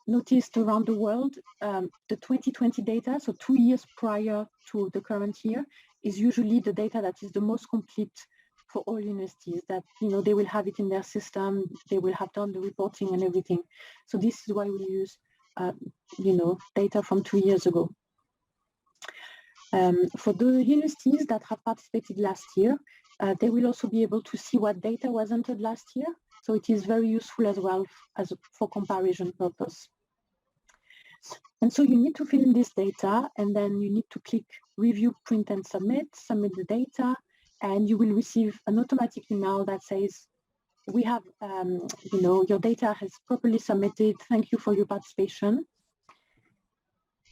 noticed around the world the 2020 data, so 2 years prior to the current year, is usually the data that is the most complete for all universities, that they will have it in their system, they will have done the reporting and everything. So this is why we use data from 2 years ago. For the universities that have participated last year, they will also be able to see what data was entered last year. So it is very useful as well for comparison purpose. And so you need to fill in this data, and then you need to click Review, Print, and submit the data, and you will receive an automatic email that says, we have, your data has properly submitted. Thank you for your participation.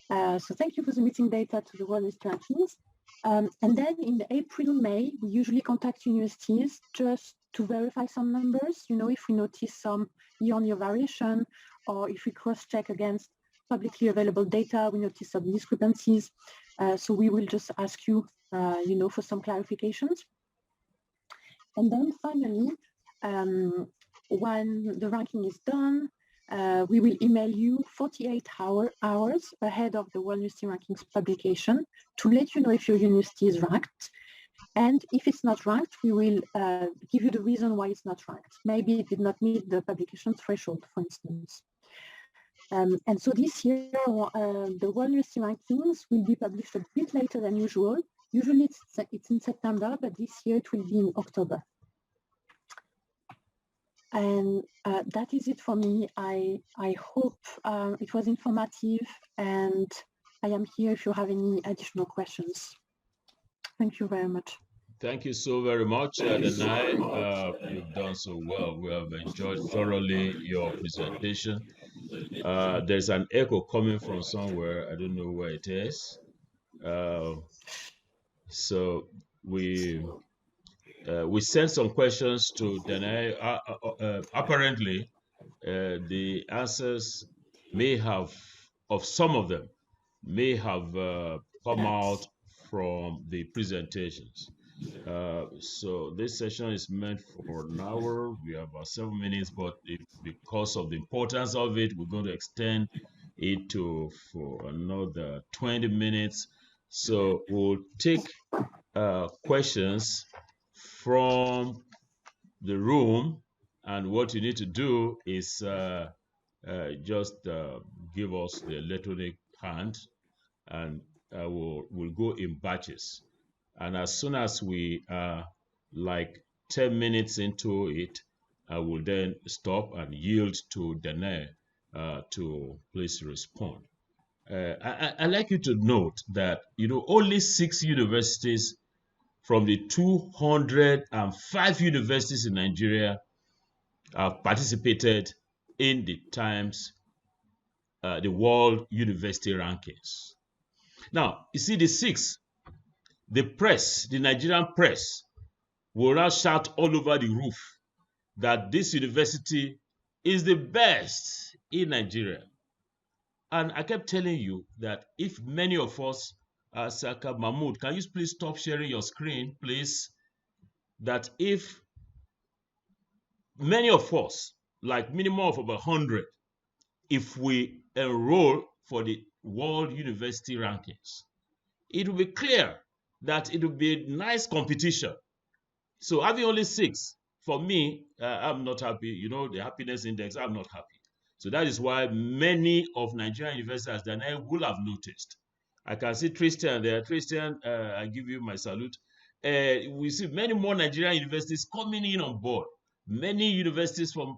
So thank you for submitting data to the World List rankings. And then in April, May, we usually contact universities just to verify some numbers. If we notice some year-on-year variation, or if we cross-check against publicly available data, we notice some discrepancies. So we will just ask you, for some clarifications. And then finally, when the ranking is done, we will email you 48 hours ahead of the World University Rankings publication to let you know if your university is ranked. And if it's not ranked, we will give you the reason why it's not ranked. Maybe it did not meet the publication threshold, for instance. And so this year, the World University Rankings will be published a bit later than usual. Usually it's in September, but this year it will be in October. And that is it for me. I hope it was informative, and I am here if you have any additional questions. Thank you very much. Thank you so very much, Danai. You've done so well. We have enjoyed thoroughly your presentation. There's an echo coming from somewhere. I don't know where it is. So we sent some questions to Danai. Apparently, the answers may have, of some of them, may have come out from the presentations. So this session is meant for an hour. We have about 7 minutes, but because of the importance of it, we're going to extend it for another 20 minutes. So we'll take questions from the room, and what you need to do is just give us the electronic hand, and we'll go in batches. And as soon as we are like 10 minutes into it, I will then stop and yield to Danai to please respond. I'd like you to note that, only 6 universities from the 205 universities in Nigeria have participated in the the World University Rankings. Now, you see the 6, the press, the Nigerian press, will now shout all over the roof that this university is the best in Nigeria. And I kept telling you that if many of us, Saka Mahmoud, can you please stop sharing your screen, please? That if many of us, like minimum of about 100, if we enroll for the World University Rankings, it will be clear that it will be a nice competition. So having only 6, for me, I'm not happy. The happiness index, I'm not happy. So that is why many of Nigerian universities that I will have noticed. I can see Tristan there. Tristan, I give you my salute. We see many more Nigerian universities coming in on board. Many universities from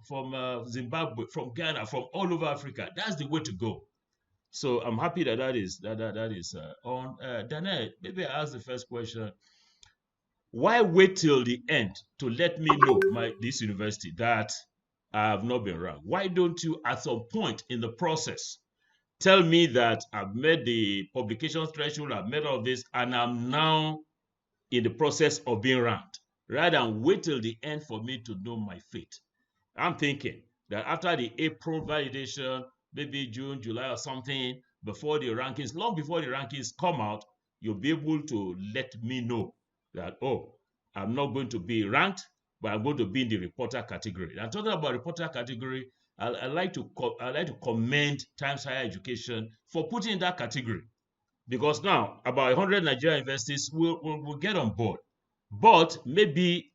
Zimbabwe, from Ghana, from all over Africa. That's the way to go. So I'm happy that is on. Danai, maybe I ask the first question. Why wait till the end to let me know this university that I have not been ranked? Why don't you, at some point in the process, tell me that I've met the publication threshold, I've met all this, and I'm now in the process of being ranked, rather than wait till the end for me to know my fate? I'm thinking that after the April validation, maybe June, July or something, before the rankings, long before the rankings come out, you'll be able to let me know that, oh, I'm not going to be ranked, but I'm going to be in the reporter category. And talking about reporter category, I like to commend Times Higher Education for putting in that category, because now about 100 Nigerian universities will get on board, but maybe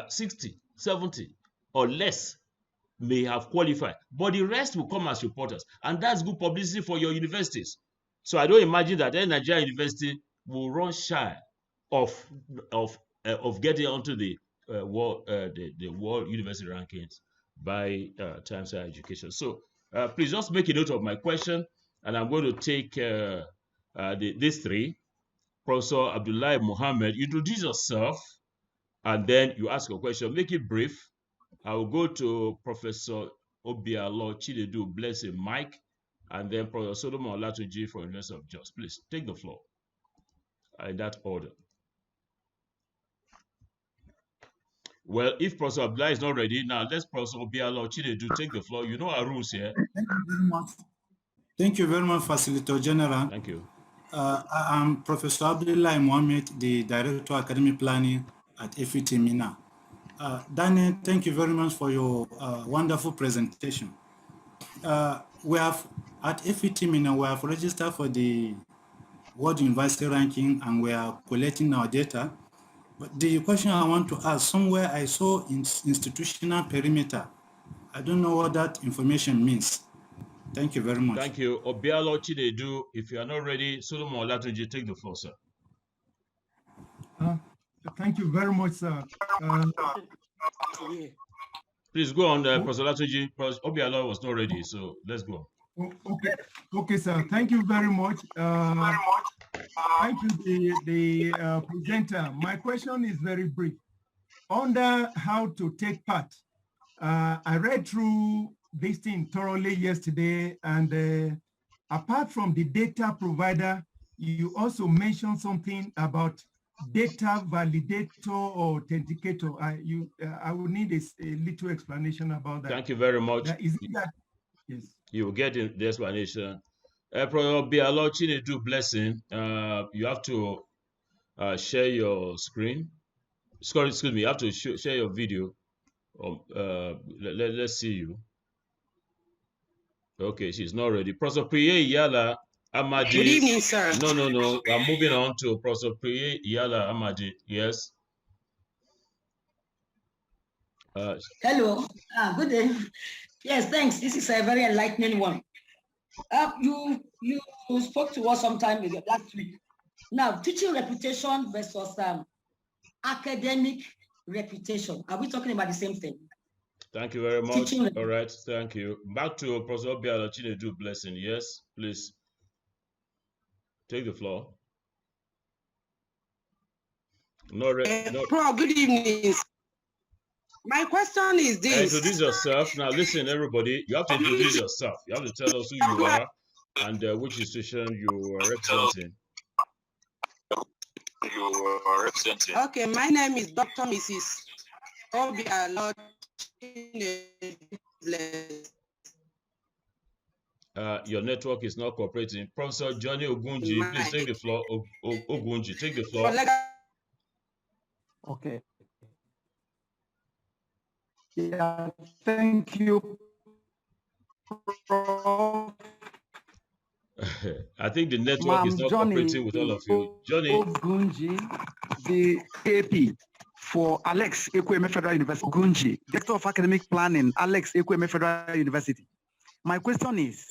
60, 70 or less may have qualified, but the rest will come as reporters, and that's good publicity for your universities. So I don't imagine that any Nigerian university will run shy of getting onto the world university rankings by Times Higher Education. So please just make a note of my question, and I'm going to take these three. Professor Abdullahi Mohammed, introduce yourself, and then you ask a question. Make it brief. I will go to Professor Obialo Chinedu Blessing Mike, and then Professor Solomon Olatunji from University of Jos. Please take the floor in that order. Well, if Professor Abdullahi is not ready, now let's Professor Obialo Chinedu take the floor. You know our rules here. Thank you very much. Thank you very much, Facilitator General. Thank you. I'm Professor Abdullahi Mohammed, the Director of Academic Planning at FET Mina. Daniel, thank you very much for your wonderful presentation. We have, at FET Mina, we have registered for the World University Ranking, and we are collecting our data. But the question I want to ask, somewhere I saw institutional perimeter. I don't know what that information means. Thank you very much. Thank you. Obialo Chinedu, if you are not ready, Solomon Olatunji, take the floor, sir. Thank you very much, sir. Please go on, Professor Olatunji. Obialo was not ready, so let's go. Okay, sir. Thank you very much. Thank you, the presenter. My question is very brief. Under how to take part, I read through this thing thoroughly yesterday, and apart from the data provider, you also mentioned something about data validator or authenticator. I would need a little explanation about that. Thank you very much. Is it that? Yes. You will get the explanation. Professor Obialo Chinedu Blessing, you have to share your screen. Excuse me, you have to share your video. Let's see you. Okay, she's not ready. Professor Priye Iyala Amadi. Good evening, sir. No. I'm moving on to Professor Priye Iyala Amadi. Yes. Hello. Good day. Yes, thanks. This is a very enlightening one. You spoke to us sometime ago last week. Now, teaching reputation versus academic reputation. Are we talking about the same thing? Thank you very much. All right, thank you. Back to Professor Obialo Chinedu Blessing. Yes, please. Take the floor. Good evening. My question is this. Introduce yourself. Now listen, everybody. You have to introduce yourself. You have to tell us who you are and which institution you are representing. Okay, my name is Dr. Mrs. Obialo. Your network is not cooperating. Professor Johnny Ogunji, please take the floor. Ogunji, take the floor. Okay. Yeah, thank you. I think the network is not cooperating with all of you. Johnny Ogunji, the AP for Alex Ekwueme Federal University. Ogunji, Director of Academic Planning, Alex Ekwueme Federal University. My question is,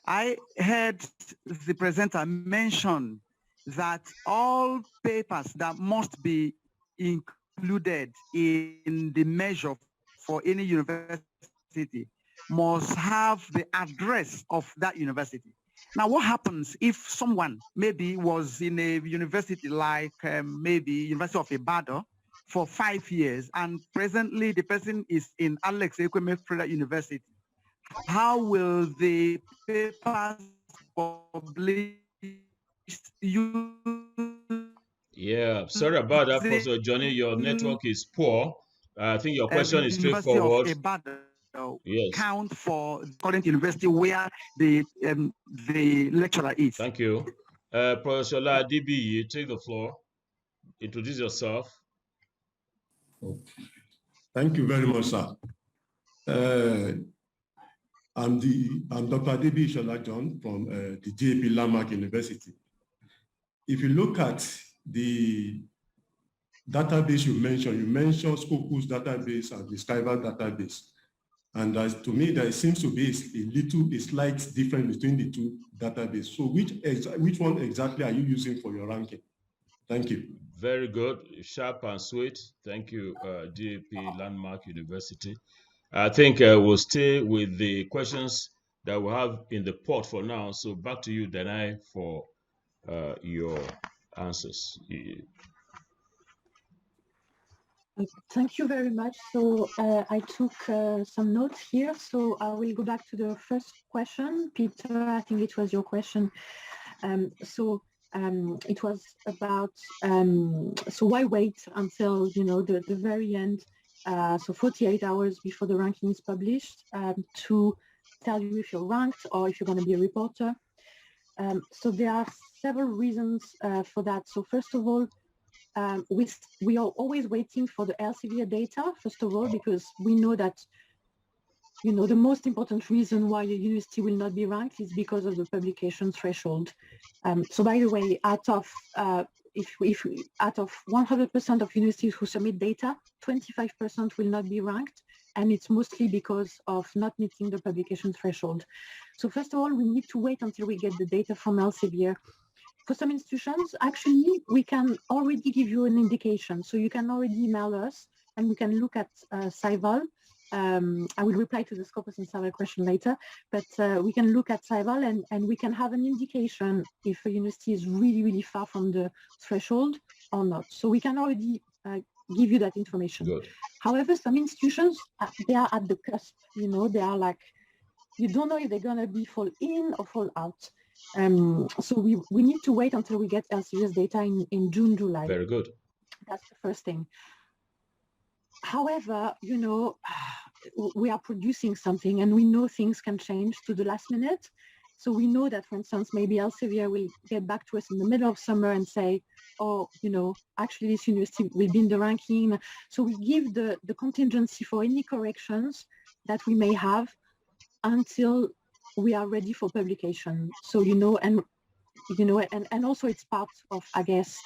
I heard the presenter mention that all papers that must be included in the measure for any university must have the address of that university. Now, what happens if someone maybe was in a university like maybe University of Ibadan for 5 years, and presently the person is in Alex Ekwueme Federal University? How will the papers published use? Yeah, sorry about that, Professor Johnny. Your network is poor. I think your question is straightforward. Yes. Count for the current university where the lecturer is. Thank you. Professor Ladibi, you take the floor. Introduce yourself. Thank you very much, sir. I'm Dr. Adibi Shola John from the JP Landmark University. If you look at the database you mentioned Scopus database and the Scriber database. And to me, there seems to be a slight difference between the two databases. So which one exactly are you using for your ranking? Thank you. Very good, sharp and sweet. Thank you, DAP Landmark University. I think we'll stay with the questions that we have in the pot for now. So back to you, Danai, for your answers. Thank you very much. So I took some notes here. So I will go back to the first question. Peter, I think it was your question. It was about, so why wait until, the very end, so 48 hours before the ranking is published to tell you if you're ranked or if you're going to be a reporter. So there are several reasons for that. So first of all, we are always waiting for the Elsevier data, first of all, because we know that, the most important reason why a university will not be ranked is because of the publication threshold. So by the way, out of 100% of universities who submit data, 25% will not be ranked, and it's mostly because of not meeting the publication threshold. So first of all, we need to wait until we get the data from Elsevier. For some institutions, actually, we can already give you an indication. So you can already email us, and we can look at SciVal. I will reply to the Scopus and SciVal question later, but we can look at SciVal and we can have an indication if a university is really, really far from the threshold or not. So we can already give you that information. Good. However, some institutions, they are at the cusp, they are like, you don't know if they're going to be fall in or fall out. So we need to wait until we get Elsevier's data in June, July. Very good. That's the first thing. However, we are producing something and we know things can change to the last minute. So we know that, for instance, maybe Elsevier will get back to us in the middle of summer and say, oh, actually this university will be in the ranking. So we give the contingency for any corrections that we may have until we are ready for publication. So, and also it's part of, I guess,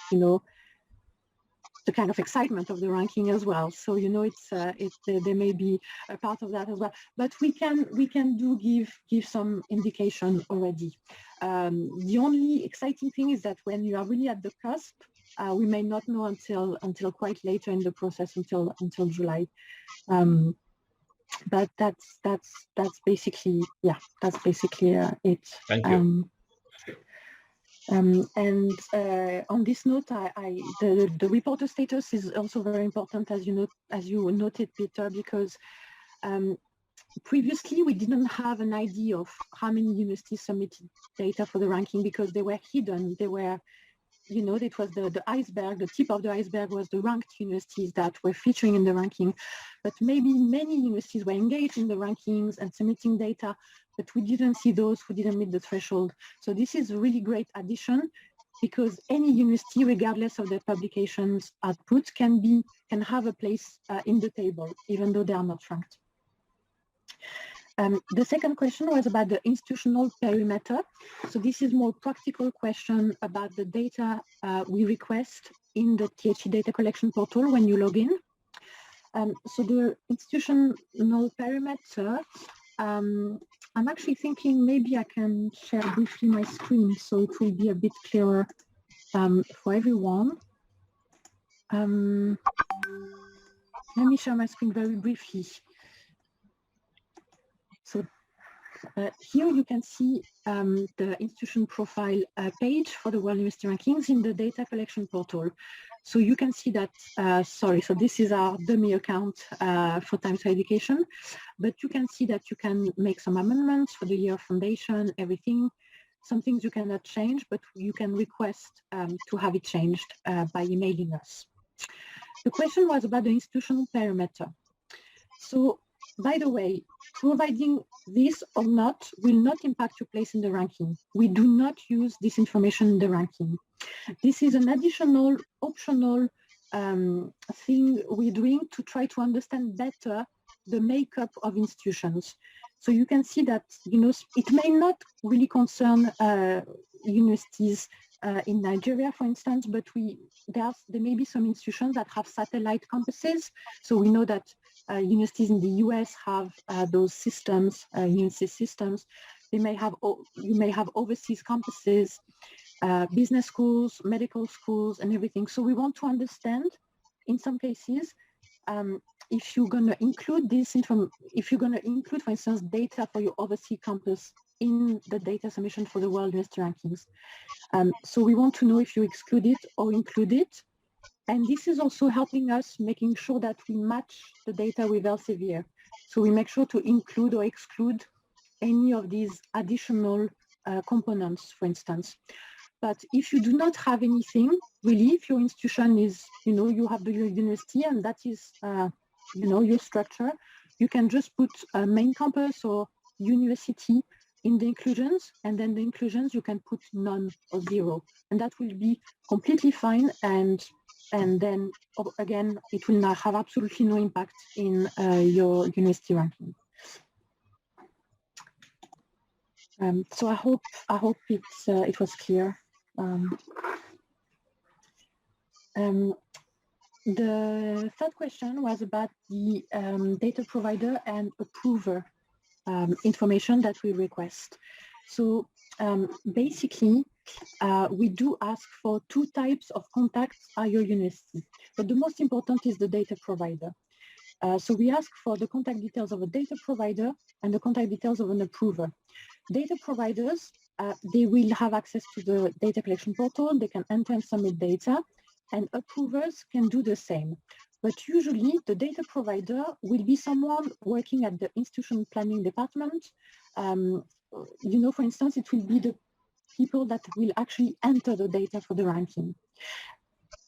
the kind of excitement of the ranking as well. So, there may be a part of that as well, but we can give some indication already. The only exciting thing is that when you are really at the cusp, we may not know until quite later in the process, until July. But that's basically, it. Thank you. On this note, the reporter status is also very important, as you noted, Peter, because previously we didn't have an idea of how many universities submitted data for the ranking because they were hidden. They were, it was the iceberg. The tip of the iceberg was the ranked universities that were featuring in the ranking. But maybe many universities were engaged in the rankings and submitting data, but we didn't see those who didn't meet the threshold. So this is a really great addition because any university, regardless of their publications output, can have a place in the table, even though they are not ranked. The second question was about the institutional perimeter. So this is more practical question about the data we request in the THE data collection portal when you log in. So the institutional perimeter, I'm actually thinking maybe I can share briefly my screen so it will be a bit clearer for everyone. Let me share my screen very briefly. So here you can see the institution profile page for the World University Rankings in the data collection portal. So you can see that, so this is our dummy account for Times for Education, but you can see that you can make some amendments for the year of foundation, everything. Some things you cannot change, but you can request to have it changed by emailing us. The question was about the institutional perimeter. So, by the way, providing this or not will not impact your place in the ranking. We do not use this information in the ranking. This is an additional, optional thing we're doing to try to understand better the makeup of institutions. So you can see that, it may not really concern universities in Nigeria, for instance, but there may be some institutions that have satellite campuses. So we know that universities in the US have those systems, university systems. You may have overseas campuses, business schools, medical schools, and everything. So we want to understand, in some cases, if you're going to include this if you're going to include, for instance, data for your overseas campus in the data submission for the World University Rankings. So we want to know if you exclude it or include it. And this is also helping us making sure that we match the data with Elsevier. So we make sure to include or exclude any of these additional components, for instance. But if you do not have anything, really, if your institution is, you have your university and that is, your structure, you can just put a main campus or university in the inclusions, and then the inclusions you can put none or 0, and that will be completely fine. And then again, it will not have absolutely no impact in your university ranking. So I hope it was clear. The third question was about the data provider and approver information that we request. So basically, we do ask for 2 types of contacts at your university, but the most important is the data provider. So we ask for the contact details of a data provider and the contact details of an approver. Data providers, they will have access to the data collection portal, they can enter and submit data, and approvers can do the same. But usually the data provider will be someone working at the institution planning department. For instance, it will be the people that will actually enter the data for the ranking.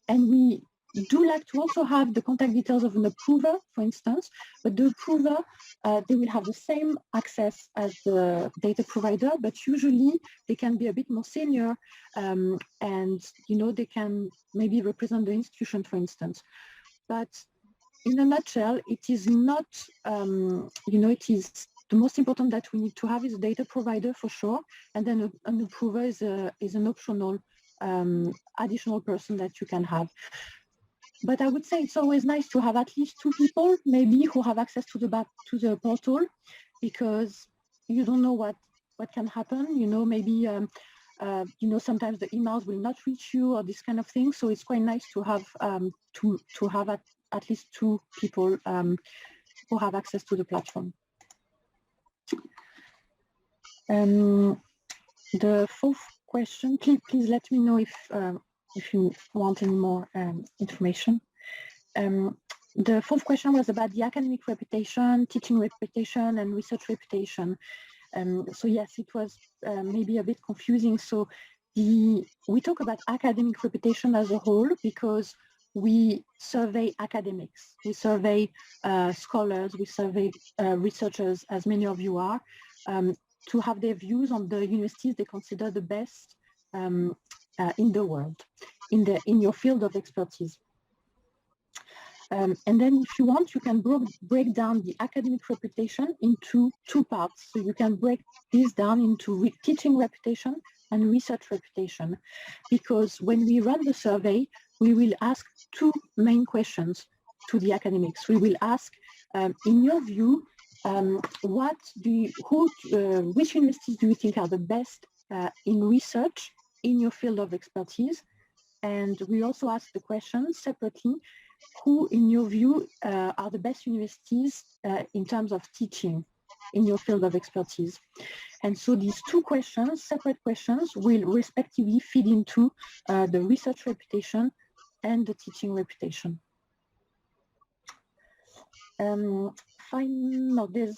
And we do like to also have the contact details of an approver, for instance, but the approver, they will have the same access as the data provider, but usually they can be a bit more senior and, they can maybe represent the institution, for instance. But in a nutshell, it is not, it is the most important that we need to have is a data provider for sure, and then an approver is an optional additional person that you can have. But I would say it's always nice to have at least 2 people, maybe, who have access to the portal, because you don't know what can happen. Maybe sometimes the emails will not reach you or this kind of thing. So it's quite nice to have at least 2 people who have access to the platform. The 4th question, please let me know if you want any more information. The 4th question was about the academic reputation, teaching reputation, and research reputation. So yes, it was maybe a bit confusing. So we talk about academic reputation as a whole because we survey academics, we survey scholars, we survey researchers, as many of you are, to have their views on the universities they consider the best in the world, in your field of expertise. And then if you want, you can break down the academic reputation into 2 parts. So you can break this down into teaching reputation and research reputation, because when we run the survey, we will ask 2 main questions to the academics. We will ask, in your view, which universities do you think are the best in research in your field of expertise? And we also ask the question separately, who, in your view, are the best universities in terms of teaching in your field of expertise? And so these 2 questions, separate questions, will respectively feed into the research reputation and the teaching reputation. Fine. No, there's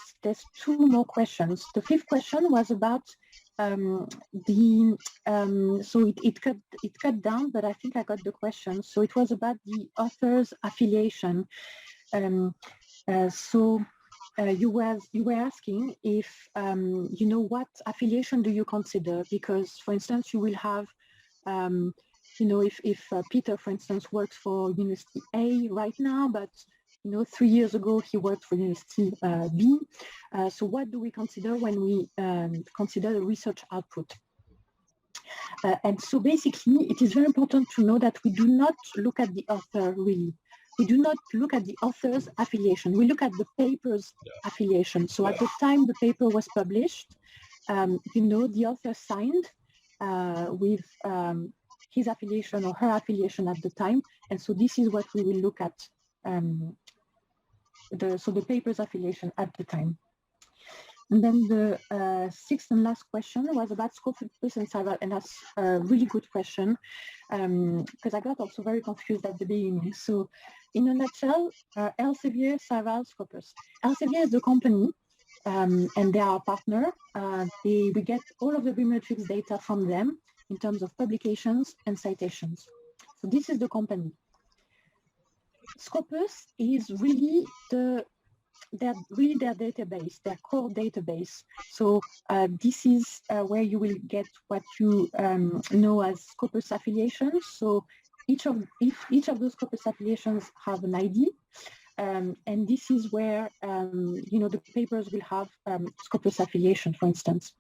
2 more questions. The 5th question was about so it cut down, but I think I got the question. So it was about the author's affiliation. You were asking if what affiliation do you consider? Because, for instance, you will have if Peter, for instance, works for University A right now, but 3 years ago he worked for University B. So what do we consider when we consider the research output? And so basically, it is very important to know that we do not look at the author really. we do not look at the author's affiliation. We look at the paper's affiliation. So at the time the paper was published, the author signed with his affiliation or her affiliation at the time. And so this is what we will look at, the paper's affiliation at the time. And then the sixth and last question was about Scopus and Cyval, and that's a really good question, because I got also very confused at the beginning. So in a nutshell, Elsevier, Cyval, Scopus. Elsevier is the company, and they are our partner. We get all of the biometrics data from them in terms of publications and citations. So this is the company. Scopus is really their database, their core database. So this is where you will get what you know as Scopus affiliations. So each of those Scopus affiliations have an ID, and this is where the papers will have Scopus affiliation, for instance.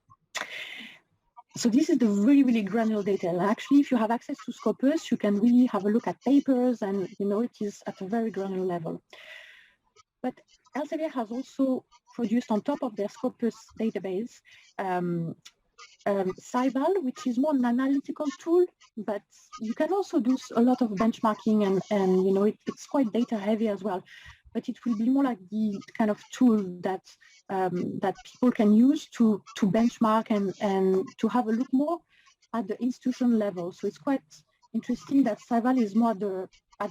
So this is the really granular data. And actually, if you have access to Scopus, you can really have a look at papers, and it is at a very granular level. But Elsevier has also produced on top of their Scopus database Cyval, which is more an analytical tool, but you can also do a lot of benchmarking, and it's quite data heavy as well. But it will be more like the kind of tool that people can use to benchmark and to have a look more at the institution level. So it's quite interesting that Cyval is more at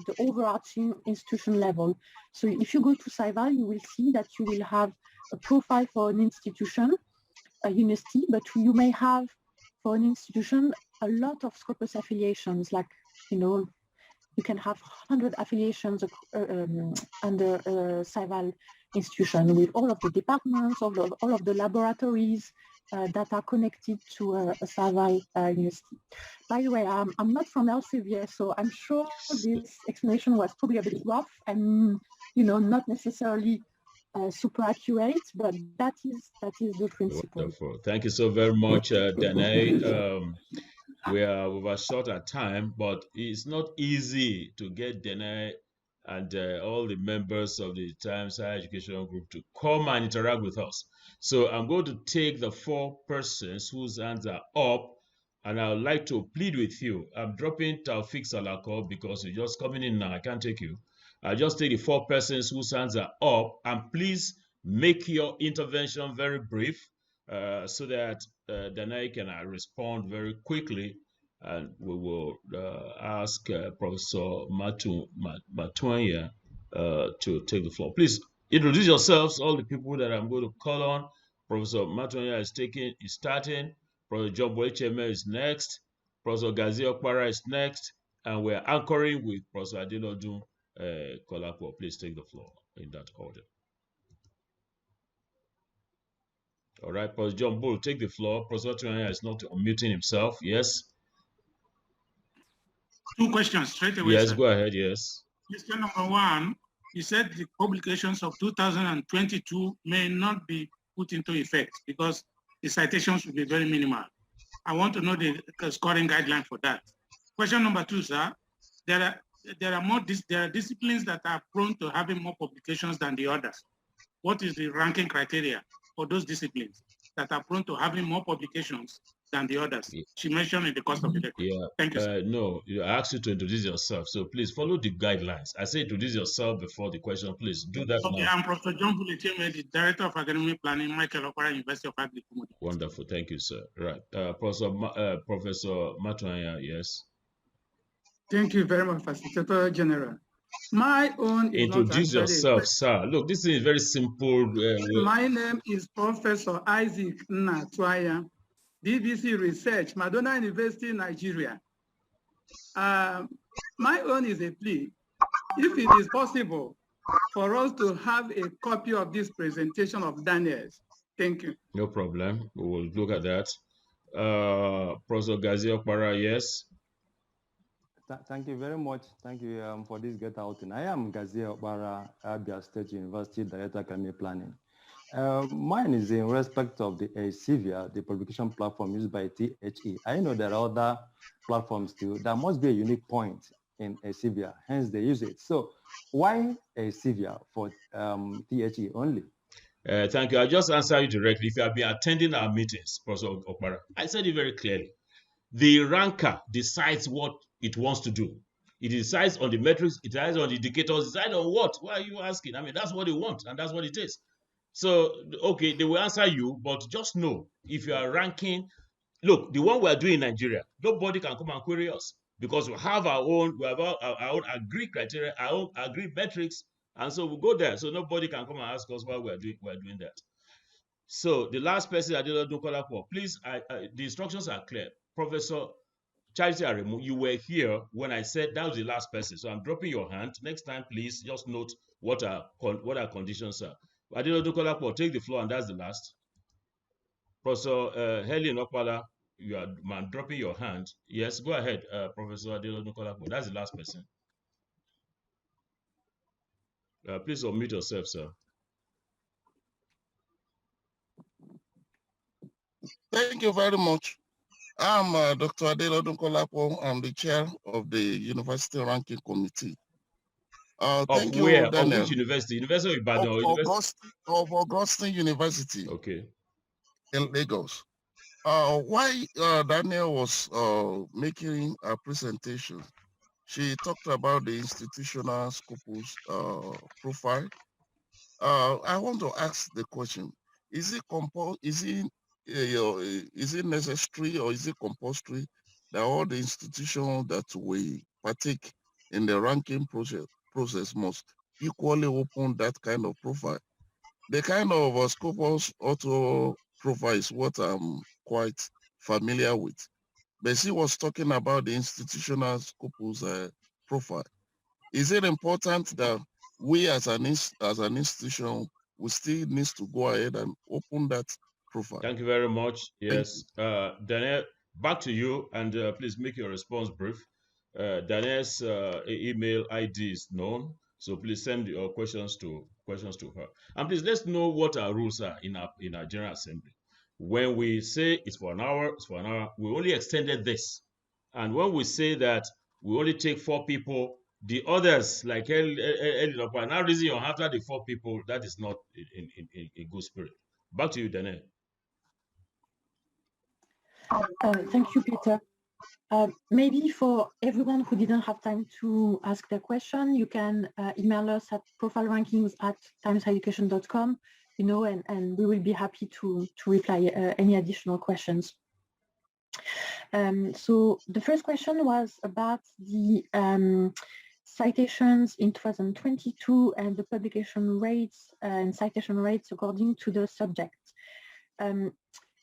the overarching institution level. So if you go to Cyval, you will see that you will have a profile for an institution, a university, but you may have for an institution a lot of Scopus affiliations, like you can have 100 affiliations under a Cyval institution with all of the departments, all of the laboratories that are connected to a Cyval university. By the way, I'm not from Elsevier, so I'm sure this explanation was probably a bit rough and not necessarily super accurate, but that is the principle. Wonderful. Thank you so very much, Danae. We are overshot at time, but it's not easy to get Danae and all the members of the Times Higher Education Group to come and interact with us. So I'm going to take the 4 persons whose hands are up, and I would like to plead with you. I'm dropping Taufik Salako because you're just coming in now. I can't take you. I'll just take the 4 persons whose hands are up, and please make your intervention very brief so that Danae can respond very quickly, and we will ask Professor Matuanya to take the floor. Please introduce yourselves, all the people that I'm going to call on. Professor Matuanya is starting. Professor John Boicheme is next. Professor Gazi Okpara is next, and we're anchoring with Professor Adelodun Kolapo. Please take the floor in that order. All right, Professor John Bull, take the floor. Professor Tuanya is not unmuting himself. Yes. 2 questions straight away. Yes, sir. Go ahead. Yes. Question number 1, you said the publications of 2022 may not be put into effect because the citations will be very minimal. I want to know the scoring guideline for that. Question number 2, sir. There are disciplines that are prone to having more publications than the others. What is the ranking criteria for those disciplines that are prone to having more publications than the others? She mentioned in the course of the lecture. Yeah. Thank you, sir. No, I asked you to introduce yourself, so please follow the guidelines. I say introduce yourself before the question. Please do that. Okay, now. I'm Professor John Buliteme, the Director of Academic Planning, Michael Okpara, University of Agriculture. Wonderful, thank you, sir. Right, Professor Matuanya, yes. Thank you very much, Facilitator General. My own is introduce yourself, sir. Look, this is very simple. My name is Professor Isaac Natwaya, BBC Research, Madonna University, Nigeria. My own is a plea. If it is possible for us to have a copy of this presentation of Daniel's. Thank you. No problem. We will look at that. Professor Gazi Okpara, yes. Thank you very much. Thank you for this great outing. I am Gazi Okpara, Abia State University Director of Academic Planning. Mine is in respect of the Elsevier, the publication platform used by THE. I know there are other platforms too. There must be a unique point in Elsevier, hence they use it. So why Elsevier for THE only? Thank you. I'll just answer you directly. If you have been attending our meetings, Professor Okpara, I said it very clearly. The ranker decides what it wants to do. It decides on the metrics, it decides on the indicators, it decides on what? Why are you asking? I mean, that's what they want, and that's what it is. So, okay, they will answer you, but just know, if you are ranking, look, the one we are doing in Nigeria, nobody can come and query us, because we have our own agreed criteria, our own agreed metrics, and so we go there. So nobody can come and ask us why we're doing that. So the last person I did not do call for, please, the instructions are clear. Professor Charity Aremu, you were here when I said that was the last person. So I'm dropping your hand. Next time, please just note what our conditions are. I did not do call for, take the floor, and that's the last. Professor Helen Okpala, you are dropping your hand. Yes, go ahead, Professor Adeola Kolapo. That's the last person. Please unmute yourself, sir. Thank you very much. I'm Dr. Adeola Kolapo. I'm the chair of the University Ranking Committee. Thank you, where? Daniel. Of which university? University of Ibadan? Of Augustine University. Okay. In Lagos. Why Daniel was making a presentation, she talked about the institutional scopus profile. I want to ask the question: is it necessary or is it compulsory that all the institutions that we partake in the ranking process must equally open that kind of profile? The kind of scopus auto profile is what I'm quite familiar with. But she was talking about the institutional scopus profile. Is it important that we as an institution, we still need to go ahead and open that profile? Thank you very much. Yes. Daniel, back to you, and please make your response brief. Daniel's email ID is known, so please send your questions to her. And please, let's know what our rules are in our General Assembly. When we say it's for an hour, it's for an hour. We only extended this, and when we say that we only take 4 people, the others, like Elinopwa, now raising your hand after the 4 people, that is not in good spirit. Back to you, Daniel. Thank you, Peter. Maybe for everyone who didn't have time to ask their question, you can email us at profilerankings@timeseducation.com, and we will be happy to reply any additional questions. So the first question was about the citations in 2022 and the publication rates and citation rates according to the subject.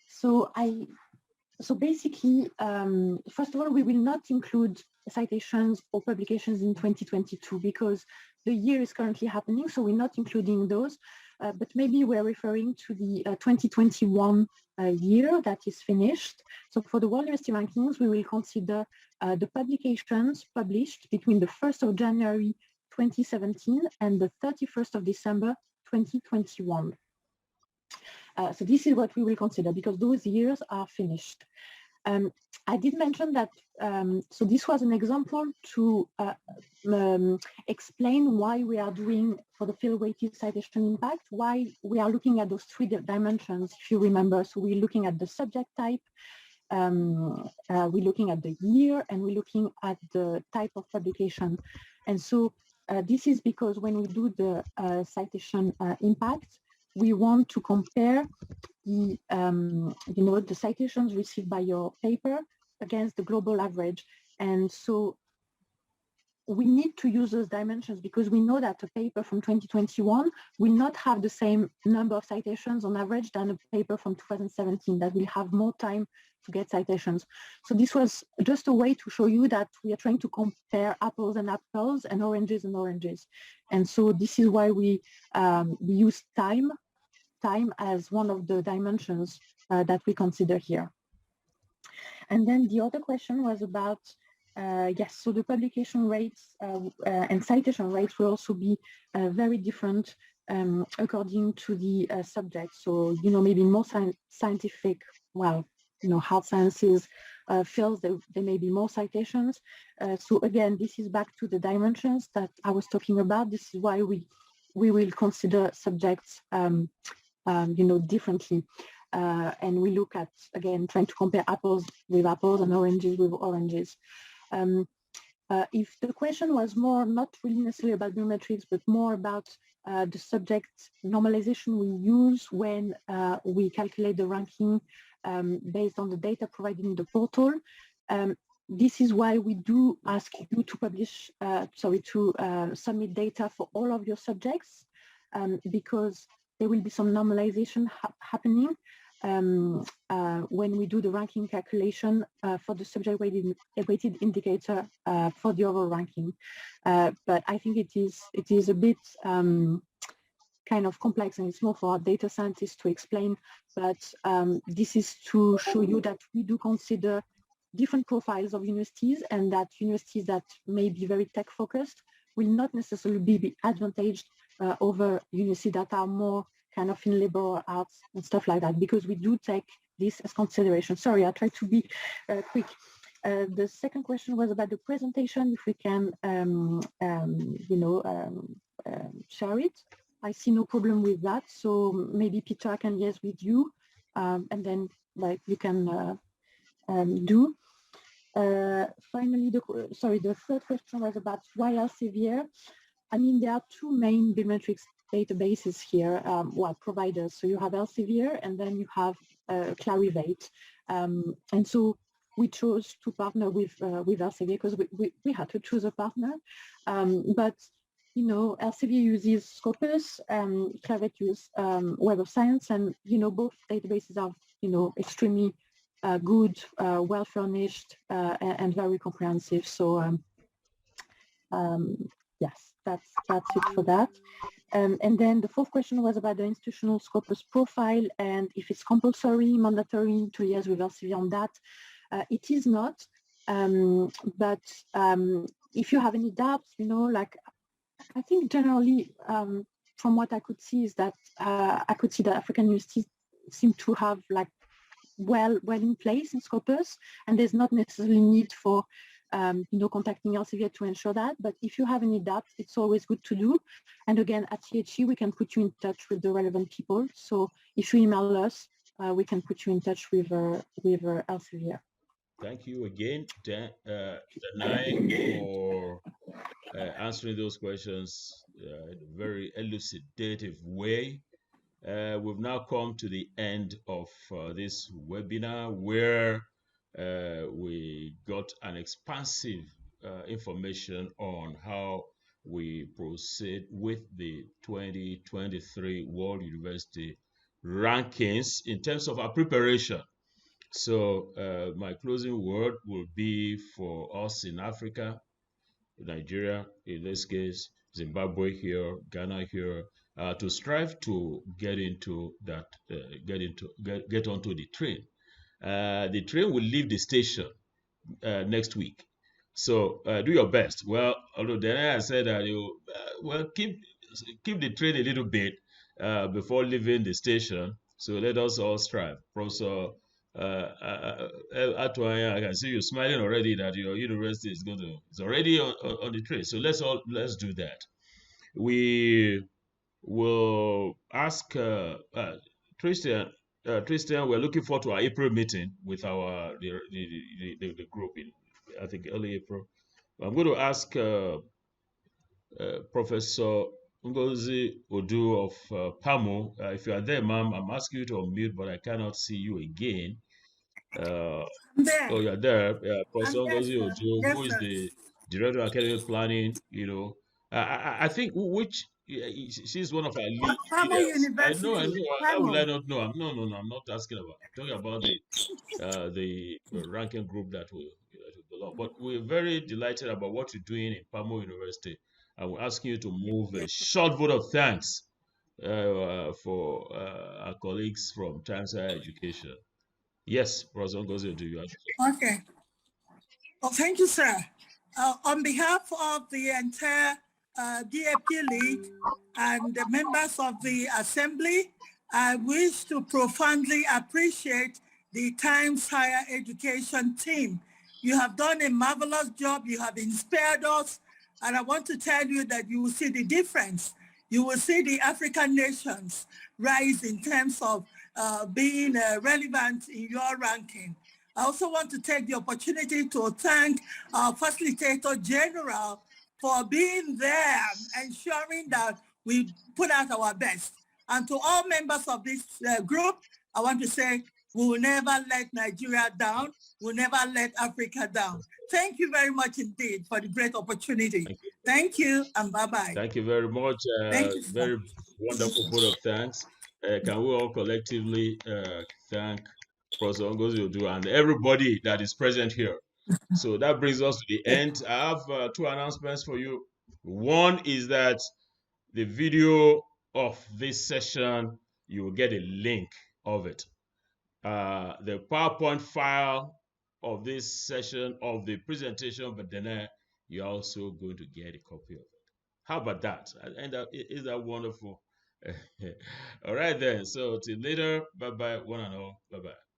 So basically, first of all, we will not include citations or publications in 2022 because the year is currently happening, so we're not including those. But maybe we're referring to the 2021 year that is finished. So for the World University Rankings, we will consider the publications published between the 1st of January 2017 and the 31st of December 2021. So this is what we will consider because those years are finished. I did mention that, so this was an example to explain why we are doing, for the field-weighted citation impact, why we are looking at those 3 dimensions, if you remember. So we're looking at the subject type, we're looking at the year, and we're looking at the type of publication. And so this is because when we do the citation impact, we want to compare the, the citations received by your paper against the global average. And so we need to use those dimensions because we know that a paper from 2021 will not have the same number of citations on average than a paper from 2017 that will have more time to get citations. So this was just a way to show you that we are trying to compare apples and apples and oranges and oranges. And so this is why we use time as one of the dimensions that we consider here. And then the other question was about, yes, so the publication rates and citation rates will also be very different according to the subject. So, maybe more scientific, well, hard sciences fields, there may be more citations. So again, this is back to the dimensions that I was talking about. This is why we will consider subjects differently. And we look at, again, trying to compare apples with apples and oranges with oranges. If the question was more, not really necessarily about biometrics, but more about the subject normalization we use when we calculate the ranking based on the data provided in the portal, this is why we do ask you to publish, submit data for all of your subjects, because there will be some normalization happening when we do the ranking calculation for the subject weighted indicator for the overall ranking. But I think it is a bit kind of complex, and it's more for our data scientists to explain. But this is to show you that we do consider different profiles of universities, and that universities that may be very tech focused will not necessarily be advantaged over universities that are more kind of in liberal arts and stuff like that, because we do take this as consideration. Sorry, I tried to be quick. The second question was about the presentation, if we can, share it. I see no problem with that. So maybe Peter, I can liaise with you, and then you can do. Finally, the third question was about why Elsevier. I mean, there are two main biometrics databases here, providers. So you have Elsevier, and then you have Clarivate. And so we chose to partner with Elsevier because we had to choose a partner. But Elsevier uses Scopus, Clarivate uses Web of Science, and both databases are extremely good, well furnished, and very comprehensive. So yes, that's it for that. And then the fourth question was about the institutional Scopus profile, and if it's compulsory, mandatory to liaise with Elsevier on that. It is not, but if you have any doubts, I think generally, from what I could see is that I could see that African universities seem to have well in place in Scopus, and there's not necessarily need for contacting Elsevier to ensure that. But if you have any doubts, it's always good to do. And again, at THE, we can put you in touch with the relevant people. So if you email us, we can put you in touch with Elsevier. Thank you again, Danai, for answering those questions in a very elucidative way. We've now come to the end of this webinar, where we got an expansive information on how we proceed with the 2023 World University Rankings in terms of our preparation. So my closing word will be for us in Africa, Nigeria, in this case, Zimbabwe here, Ghana here, to strive to get into that, get onto the train. The train will leave the station next week. So do your best. Well, although then I said that keep the train a little bit before leaving the station. So let us all strive. Professor Atuanya, I can see you smiling already that your university is already on the train. So let's do that. We will ask Tristan. Tristan, we're looking forward to our April meeting with the group in, I think, early April. I'm going to ask Professor Ngozi Odu of PAMO. If you are there, ma'am, I'm asking you to unmute, but I cannot see you again. Oh, you're there. Professor Ngozi Odu, who is the Director of Academic Planning, I think she's one of our leaders. I know. How will I not know? No, I'm not asking about. I'm talking about the ranking group that will belong. But we're very delighted about what you're doing in PAMO University. And we're asking you to move a short vote of thanks for our colleagues from Times Higher Education. Yes, Professor Ngozi, do you? Okay. Well, thank you, sir. On behalf of the entire DAP League and the members of the Assembly, I wish to profoundly appreciate the Times Higher Education team. You have done a marvelous job. You have inspired us. And I want to tell you that you will see the difference. You will see the African nations rise in terms of being relevant in your ranking. I also want to take the opportunity to thank our Facilitator General for being there, ensuring that we put out our best. And to all members of this group, I want to say, we will never let Nigeria down. We'll never let Africa down. Thank you very much indeed for the great opportunity. Thank you and bye-bye. Thank you very much. Thank you, very wonderful vote of thanks. Can we all collectively thank Professor Ngozi Odu and everybody that is present here? So that brings us to the end. I have two announcements for you. One is that the video of this session, you will get a link of it. The PowerPoint file of this session of the presentation, but then you're also going to get a copy of it. How about that? And is that wonderful? All right then. So till later. Bye bye, one and all. Bye bye.